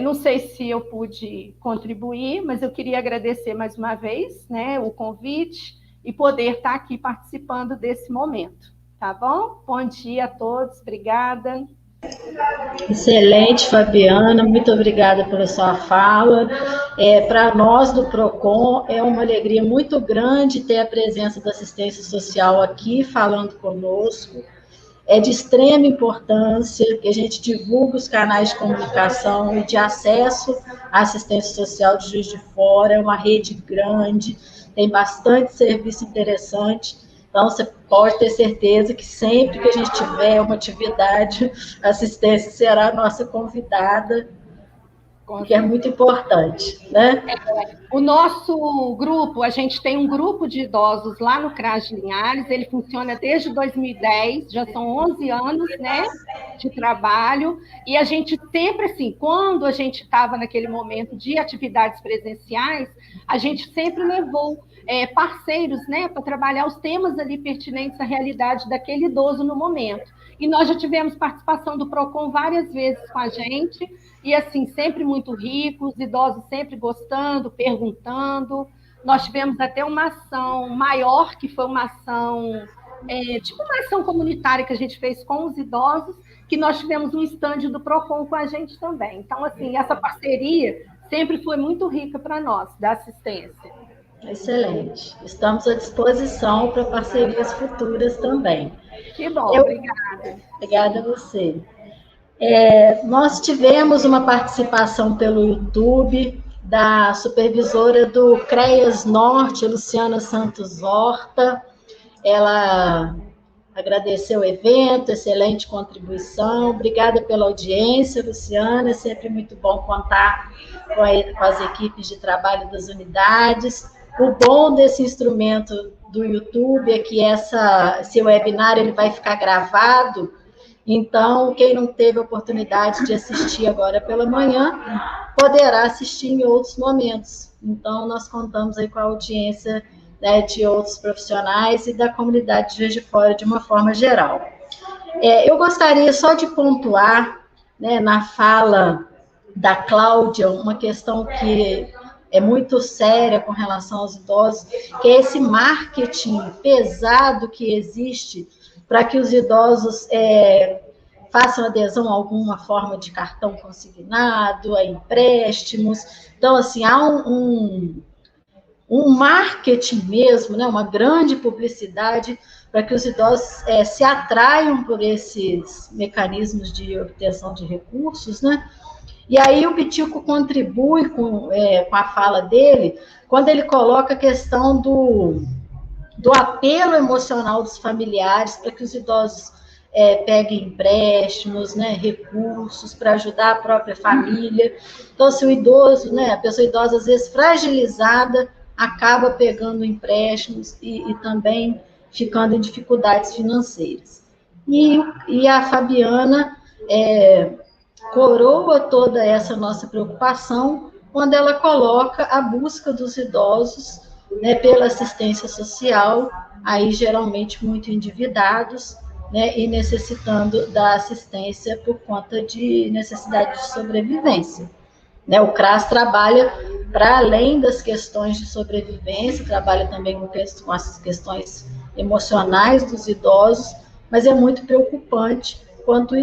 Não sei se eu pude contribuir, mas eu queria agradecer mais uma vez, né, o convite e poder estar aqui participando desse momento, tá bom? Bom dia a todos, obrigada. Excelente, Fabiana, muito obrigada pela sua fala. Para nós do PROCON, é uma alegria muito grande ter a presença da assistência social aqui, falando conosco. É de extrema importância que a gente divulgue os canais de comunicação e de acesso à assistência social de Juiz de Fora. É uma rede grande, tem bastante serviço interessante. Então, você pode ter certeza que sempre que a gente tiver uma atividade, a assistência será a nossa convidada, que é muito importante, né? O nosso grupo, a gente tem um grupo de idosos lá no CRAS de Linhares, ele funciona desde 2010, já são 11 anos, né, de trabalho, e a gente sempre, assim, quando a gente estava naquele momento de atividades presenciais, a gente sempre levou parceiros, né, para trabalhar os temas ali pertinentes à realidade daquele idoso no momento. E nós já tivemos participação do PROCON várias vezes com a gente, e assim, sempre muito rico, os idosos sempre gostando, perguntando. Nós tivemos até uma ação maior, que foi uma ação, tipo uma ação comunitária que a gente fez com os idosos, que nós tivemos um stand do PROCON com a gente também. Então, assim, essa parceria sempre foi muito rica para nós, da assistência. Excelente. Estamos à disposição para parcerias futuras também. Que bom, obrigada. Obrigada a você. Nós tivemos uma participação pelo YouTube da supervisora do CREAS Norte, Luciana Santos Horta. Ela agradeceu o evento, excelente contribuição. Obrigada pela audiência, Luciana. É sempre muito bom contar com as equipes de trabalho das unidades. O bom desse instrumento do YouTube é que esse webinar ele vai ficar gravado. Então, quem não teve a oportunidade de assistir agora pela manhã, poderá assistir em outros momentos. Então, nós contamos aí com a audiência, né, de outros profissionais e da comunidade de Juiz de Fora de uma forma geral. Eu gostaria só de pontuar, né, na fala da Cláudia, uma questão que é muito séria com relação aos idosos, que é esse marketing pesado que existe para que os idosos façam adesão a alguma forma de cartão consignado, a empréstimos. Então, assim, há um marketing mesmo, né, uma grande publicidade para que os idosos se atraiam por esses mecanismos de obtenção de recursos, né? E aí o Pitico contribui com a fala dele, quando ele coloca a questão do apelo emocional dos familiares para que os idosos peguem empréstimos, né, recursos para ajudar a própria família. Então, se o idoso, né, a pessoa idosa, às vezes fragilizada, acaba pegando empréstimos e também ficando em dificuldades financeiras. E a Fabiana coroa toda essa nossa preocupação quando ela coloca a busca dos idosos, né, pela assistência social aí geralmente muito endividados, né, e necessitando da assistência por conta de necessidade de sobrevivência. Né, o CRAS trabalha para além das questões de sobrevivência, trabalha também com as questões emocionais dos idosos, mas é muito preocupante quando o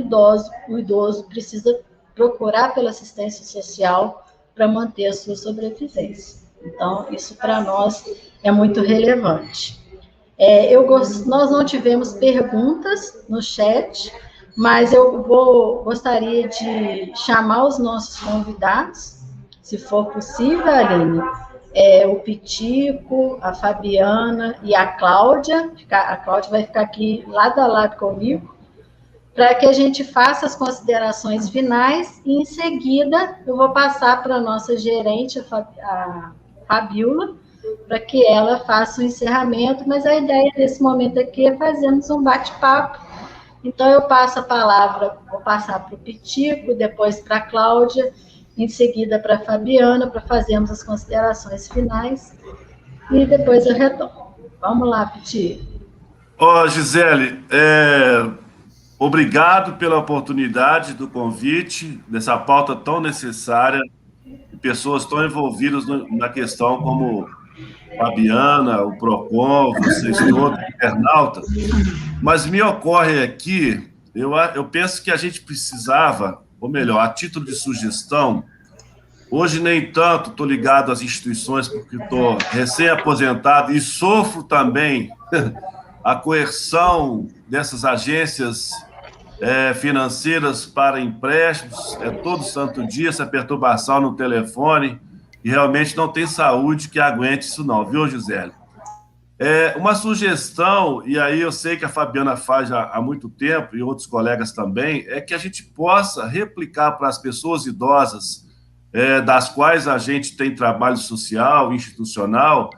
idoso precisa procurar pela assistência social para manter a sua sobrevivência. Então, isso para nós é muito relevante. Nós não tivemos perguntas no chat, mas eu gostaria de chamar os nossos convidados, se for possível, Aline, o Pitico, a Fabiana e a Cláudia. A Cláudia vai ficar aqui lado a lado comigo, para que a gente faça as considerações finais, e em seguida eu vou passar para a nossa gerente, a Fabiola, para que ela faça o encerramento, mas a ideia desse momento aqui é fazermos um bate-papo. Então, eu passo a palavra, vou passar para o Pitico, depois para a Cláudia, em seguida para a Fabiana, para fazermos as considerações finais, e depois eu retorno. Vamos lá, Pitico. Gisele, obrigado pela oportunidade do convite, dessa pauta tão necessária, pessoas tão envolvidas na questão como Fabiana, o PROCON, vocês todos, internautas, mas me ocorre aqui, eu penso que a gente precisava, ou melhor, a título de sugestão, hoje nem tanto estou ligado às instituições, porque estou recém-aposentado e sofro também a coerção dessas agências financeiras para empréstimos, todo santo dia, essa perturbação no telefone, e realmente não tem saúde que aguente isso não, viu, Gisele? Uma sugestão, e aí eu sei que a Fabiana faz já há muito tempo, e outros colegas também, é que a gente possa replicar para as pessoas idosas, das quais a gente tem trabalho social, institucional,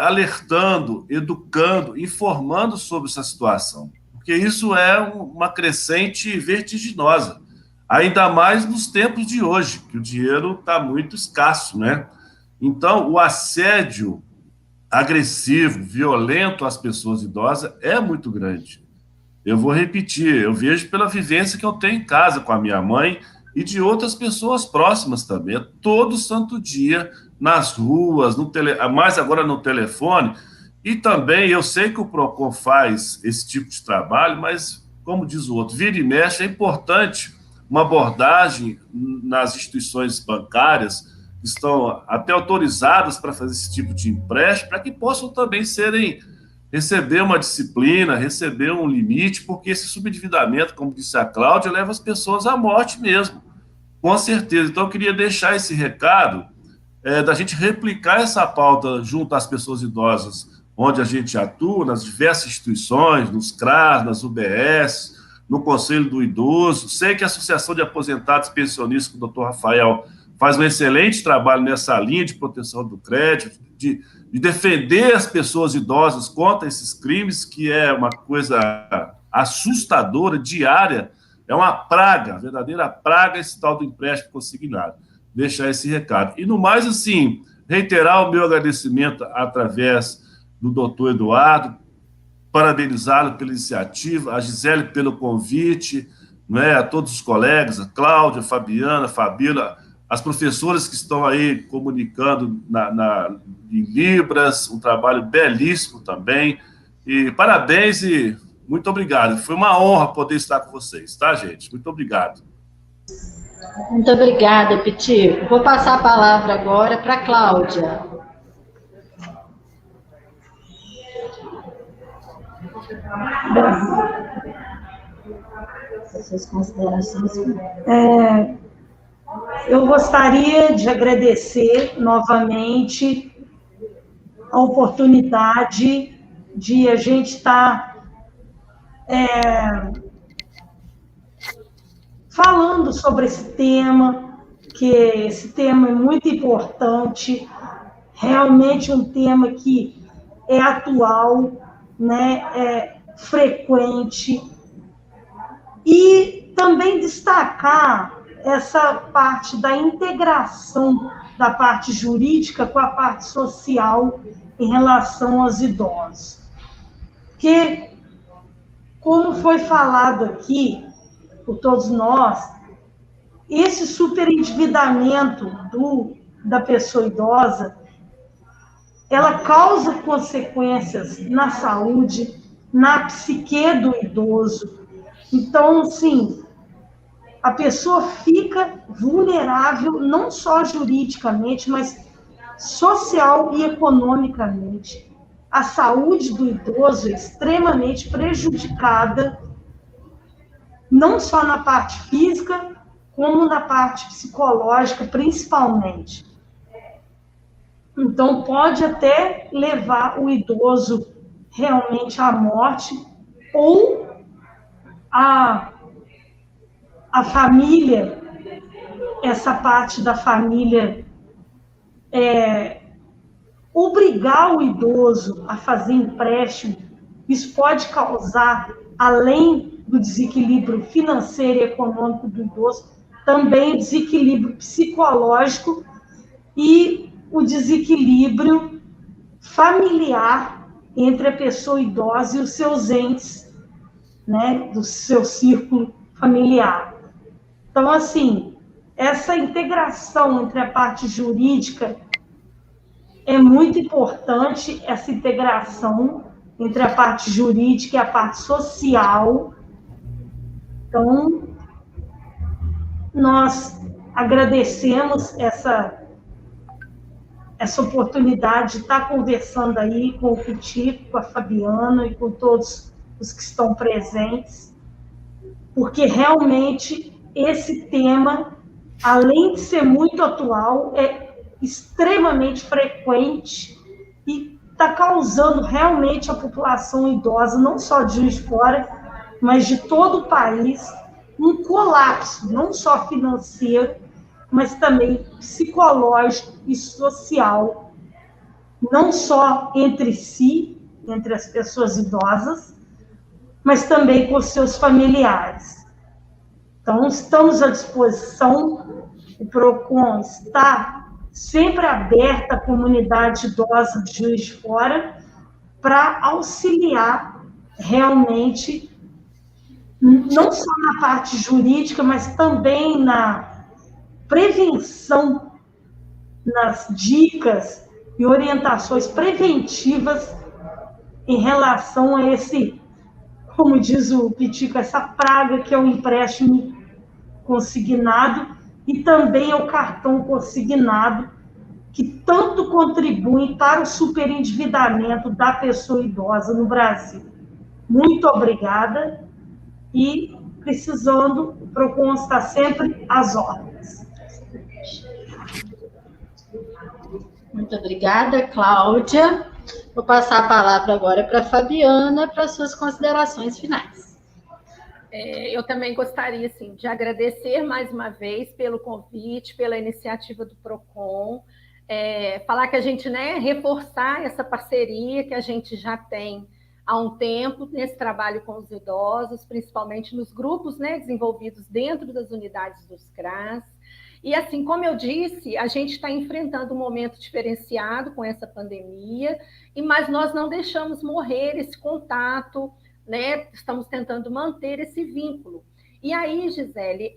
alertando, educando, informando sobre essa situação. Porque isso é uma crescente vertiginosa. Ainda mais nos tempos de hoje, que o dinheiro está muito escasso, né? Então, o assédio agressivo, violento às pessoas idosas é muito grande. Eu vou repetir, eu vejo pela vivência que eu tenho em casa com a minha mãe e de outras pessoas próximas também. Todo santo dia, nas ruas, mais agora no telefone. E também, eu sei que o PROCON faz esse tipo de trabalho, mas, como diz o outro, vira e mexe, é importante uma abordagem nas instituições bancárias, que estão até autorizadas para fazer esse tipo de empréstimo, para que possam também receber uma disciplina, receber um limite, porque esse subendividamento, como disse a Cláudia, leva as pessoas à morte mesmo, com certeza. Então, eu queria deixar esse recado da gente replicar essa pauta junto às pessoas idosas, onde a gente atua, nas diversas instituições, nos CRAS, nas UBS, no Conselho do Idoso. Sei que a Associação de Aposentados e Pensionistas, com o Dr. Rafael, faz um excelente trabalho nessa linha de proteção do crédito, de defender as pessoas idosas contra esses crimes, que é uma coisa assustadora, diária, é uma praga, verdadeira praga, esse tal do empréstimo consignado. Deixar esse recado. E, no mais, assim, reiterar o meu agradecimento através do doutor Eduardo, parabenizá-lo pela iniciativa, a Gisele pelo convite, né, a todos os colegas, a Cláudia, a Fabiana, a Fabíola, as professoras que estão aí comunicando em Libras, um trabalho belíssimo também, e parabéns e muito obrigado. Foi uma honra poder estar com vocês, tá, gente? Muito obrigado. Muito obrigada, Pitico. Vou passar a palavra agora para a Cláudia. Suas considerações. Eu gostaria de agradecer novamente a oportunidade de a gente estar falando sobre esse tema, que esse tema é muito importante, realmente um tema que é atual, né, é frequente, e também destacar essa parte da integração da parte jurídica com a parte social em relação aos idosos. Porque, como foi falado aqui por todos nós, esse superendividamento da pessoa idosa, ela causa consequências na saúde, na psique do idoso. Então, sim, a pessoa fica vulnerável, não só juridicamente, mas social e economicamente. A saúde do idoso é extremamente prejudicada, não só na parte física, como na parte psicológica, principalmente. Então, pode até levar o idoso realmente à morte, ou a família, essa parte da família, obrigar o idoso a fazer empréstimo. Isso pode causar, além do desequilíbrio financeiro e econômico do idoso, também o desequilíbrio psicológico e o desequilíbrio familiar entre a pessoa idosa e os seus entes, né, do seu círculo familiar. Então, assim, essa integração entre a parte jurídica é muito importante, essa integração entre a parte jurídica e a parte social. Então, nós agradecemos essa oportunidade de estar conversando aí com o Pitico, com a Fabiana e com todos os que estão presentes, porque realmente esse tema, além de ser muito atual, é extremamente frequente e está causando realmente a população idosa, não só de Juiz de Fora, mas de todo o país, um colapso, não só financeiro, mas também psicológico e social, não só entre si, entre as pessoas idosas, mas também com seus familiares. Então, estamos à disposição, o PROCON está sempre aberto à comunidade idosa de Juiz de Fora para auxiliar realmente, não só na parte jurídica, mas também na prevenção, nas dicas e orientações preventivas em relação a esse, como diz o Pitico, essa praga que é o empréstimo consignado e também o cartão consignado, que tanto contribuem para o superendividamento da pessoa idosa no Brasil. Muito obrigada e, precisando, o PROCON está sempre às ordens. Muito obrigada, Cláudia. Vou passar a palavra agora para a Fabiana para suas considerações finais. Eu também gostaria, assim, de agradecer mais uma vez pelo convite, pela iniciativa do PROCON, falar que a gente, né, reforçar essa parceria que a gente já tem há um tempo nesse trabalho com os idosos, principalmente nos grupos, né, desenvolvidos dentro das unidades dos CRAS. E, assim, como eu disse, a gente está enfrentando um momento diferenciado com essa pandemia, mas nós não deixamos morrer esse contato, né? Estamos tentando manter esse vínculo. E aí, Gisele,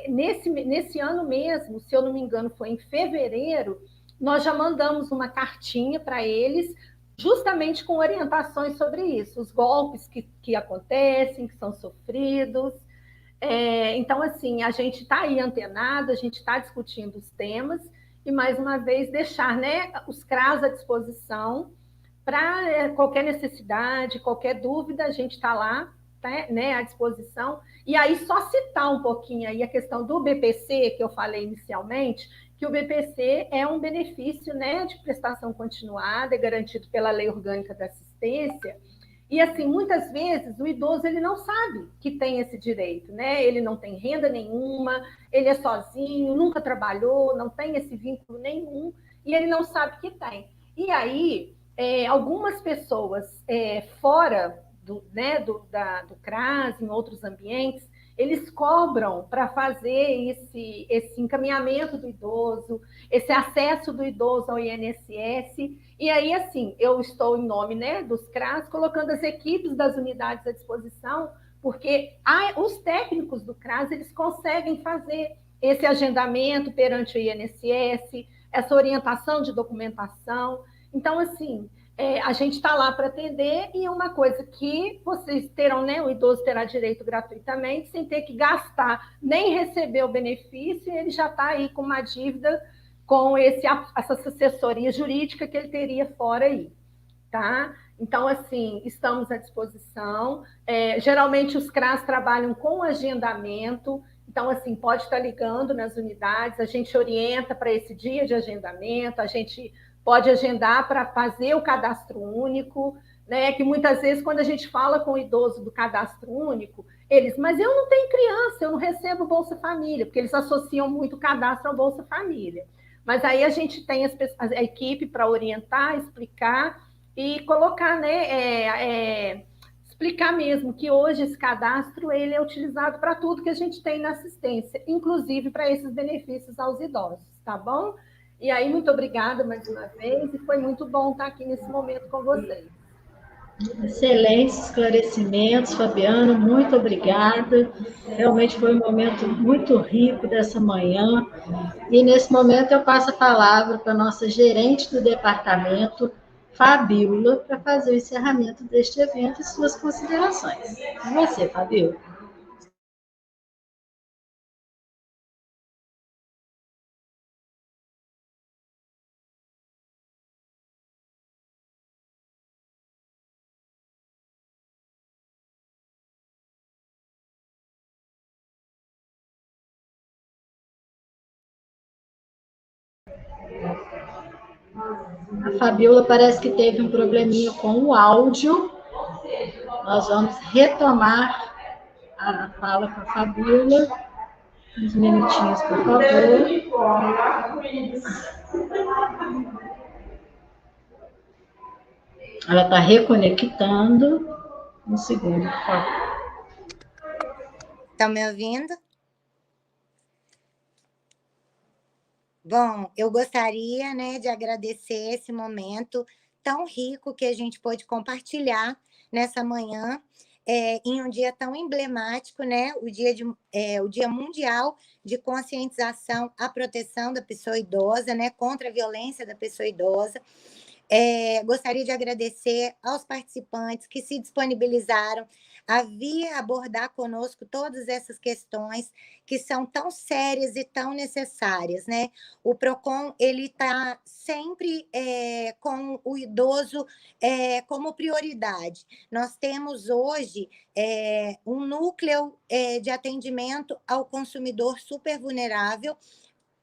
nesse ano mesmo, se eu não me engano, foi em fevereiro, nós já mandamos uma cartinha para eles, justamente com orientações sobre isso, os golpes que acontecem, que são sofridos. Então, assim, a gente está aí antenado, a gente está discutindo os temas, e, mais uma vez, deixar, né, os CRAS à disposição para qualquer necessidade, qualquer dúvida, a gente está lá, né, à disposição. E aí, só citar um pouquinho aí a questão do BPC, que eu falei inicialmente, que o BPC é um benefício, né, de prestação continuada, é garantido pela Lei Orgânica da Assistência. E, assim, muitas vezes o idoso ele não sabe que tem esse direito, né? Ele não tem renda nenhuma, ele é sozinho, nunca trabalhou, não tem esse vínculo nenhum, e ele não sabe que tem. E aí, algumas pessoas fora do CRAS, em outros ambientes, eles cobram para fazer esse encaminhamento do idoso, esse acesso do idoso ao INSS. E aí, assim, eu estou em nome, né, dos CRAS, colocando as equipes das unidades à disposição, porque os técnicos do CRAS, eles conseguem fazer esse agendamento perante o INSS, essa orientação de documentação. Então, assim, a gente está lá para atender, e é uma coisa que vocês terão, né? O idoso terá direito gratuitamente, sem ter que gastar, nem receber o benefício, e ele já está aí com uma dívida com essa assessoria jurídica que ele teria fora aí, tá? Então, assim, estamos à disposição. Geralmente, os CRAS trabalham com agendamento, então, assim, pode estar ligando nas unidades, a gente orienta para esse dia de agendamento, a gente pode agendar para fazer o cadastro único, né? Que muitas vezes, quando a gente fala com o idoso do cadastro único, eles, mas eu não tenho criança, eu não recebo Bolsa Família, porque eles associam muito o cadastro ao Bolsa Família. Mas aí a gente tem a equipe para orientar, explicar e colocar, né? Explicar mesmo que hoje esse cadastro ele é utilizado para tudo que a gente tem na assistência, inclusive para esses benefícios aos idosos, tá bom? E aí, muito obrigada mais uma vez, e foi muito bom estar aqui nesse momento com vocês. Excelentes esclarecimentos, Fabiana, muito obrigada. Realmente foi um momento muito rico dessa manhã. E nesse momento eu passo a palavra para a nossa gerente do departamento, Fabíola, para fazer o encerramento deste evento e suas considerações. Com você, Fabíola. A Fabíola parece que teve um probleminha com o áudio. Nós vamos retomar a fala com a Fabíola. Uns minutinhos, por favor. Ela está reconectando. Um segundo, por favor. Estão me ouvindo? Bom, eu gostaria, né, de agradecer esse momento tão rico que a gente pôde compartilhar nessa manhã, em um dia tão emblemático, né, o Dia Mundial de Conscientização à Proteção da Pessoa Idosa, né, contra a violência da pessoa idosa. Gostaria de agradecer aos participantes que se disponibilizaram a vir abordar conosco todas essas questões que são tão sérias e tão necessárias, né? O PROCON, ele está sempre com o idoso como prioridade. Nós temos hoje um núcleo de atendimento ao consumidor super vulnerável,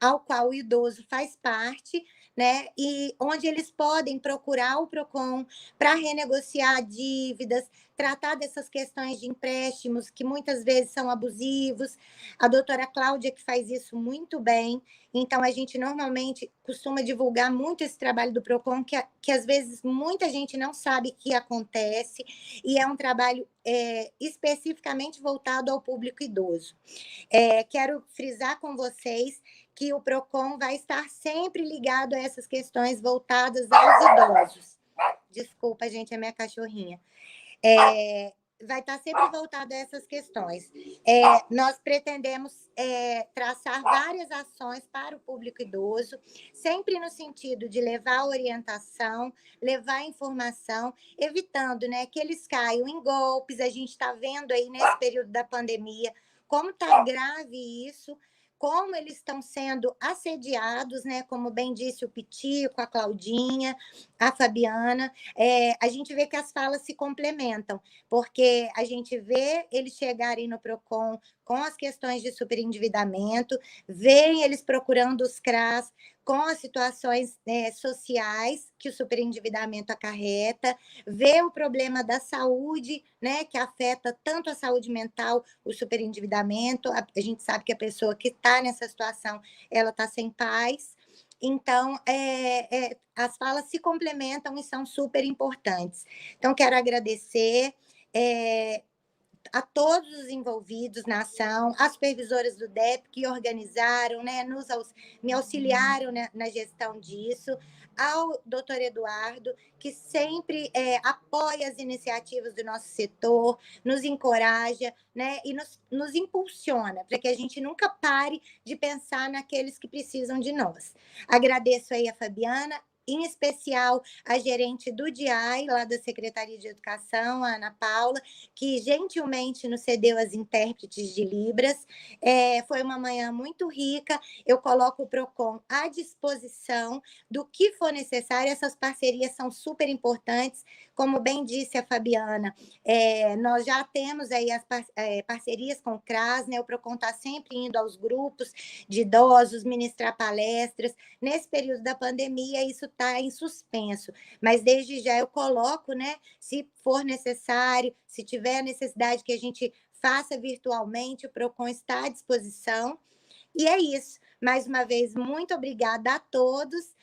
ao qual o idoso faz parte, né? E onde eles podem procurar o PROCON para renegociar dívidas, tratar dessas questões de empréstimos que muitas vezes são abusivos. A doutora Cláudia que faz isso muito bem. Então, a gente normalmente costuma divulgar muito esse trabalho do PROCON, que às vezes muita gente não sabe que acontece, e é um trabalho especificamente voltado ao público idoso. Quero frisar com vocês que o PROCON vai estar sempre ligado a essas questões voltadas aos idosos. Desculpa, gente, é minha cachorrinha. Vai estar sempre voltado a essas questões. Nós pretendemos traçar várias ações para o público idoso, sempre no sentido de levar orientação, levar informação, evitando, né, que eles caiam em golpes. A gente está vendo aí nesse período da pandemia como está grave isso, como eles estão sendo assediados, né? Como bem disse o Pitico, a Claudinha, a Fabiana. A gente vê que as falas se complementam, porque a gente vê eles chegarem no PROCON com as questões de superendividamento, vê eles procurando os CRAS com as situações sociais que o superendividamento acarreta, vê o problema da saúde, né, que afeta tanto a saúde mental, o superendividamento. A gente sabe que a pessoa que está nessa situação, ela está sem paz. Então, as falas se complementam e são super importantes. Então, quero agradecer. a todos os envolvidos na ação, as supervisoras do DEP que organizaram, né, me auxiliaram na gestão disso, ao doutor Eduardo, que sempre apoia as iniciativas do nosso setor, nos encoraja, né, e nos impulsiona para que a gente nunca pare de pensar naqueles que precisam de nós. Agradeço aí a Fabiana, em especial a gerente do DIAI, lá da Secretaria de Educação, a Ana Paula, que gentilmente nos cedeu as intérpretes de Libras. Foi uma manhã muito rica, eu coloco o PROCON à disposição do que for necessário, essas parcerias são super importantes, como bem disse a Fabiana, nós já temos aí as parcerias com o CRAS, né? O PROCON está sempre indo aos grupos de idosos, ministrar palestras. Nesse período da pandemia, isso está em suspenso, mas desde já eu coloco, né? Se for necessário, se tiver necessidade que a gente faça virtualmente, o PROCON está à disposição. E é isso. Mais uma vez, muito obrigada a todos,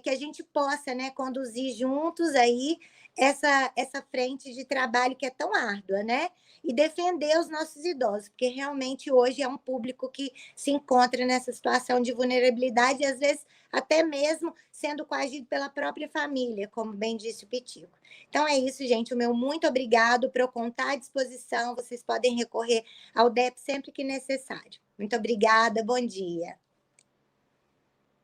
que a gente possa, né, conduzir juntos aí essa frente de trabalho que é tão árdua, né? E defender os nossos idosos, porque realmente hoje é um público que se encontra nessa situação de vulnerabilidade e, às vezes, até mesmo sendo coagido pela própria família, como bem disse o Pitico. Então, é isso, gente. O meu muito obrigado. O PROCON está à disposição. Vocês podem recorrer ao DEP sempre que necessário. Muito obrigada. Bom dia.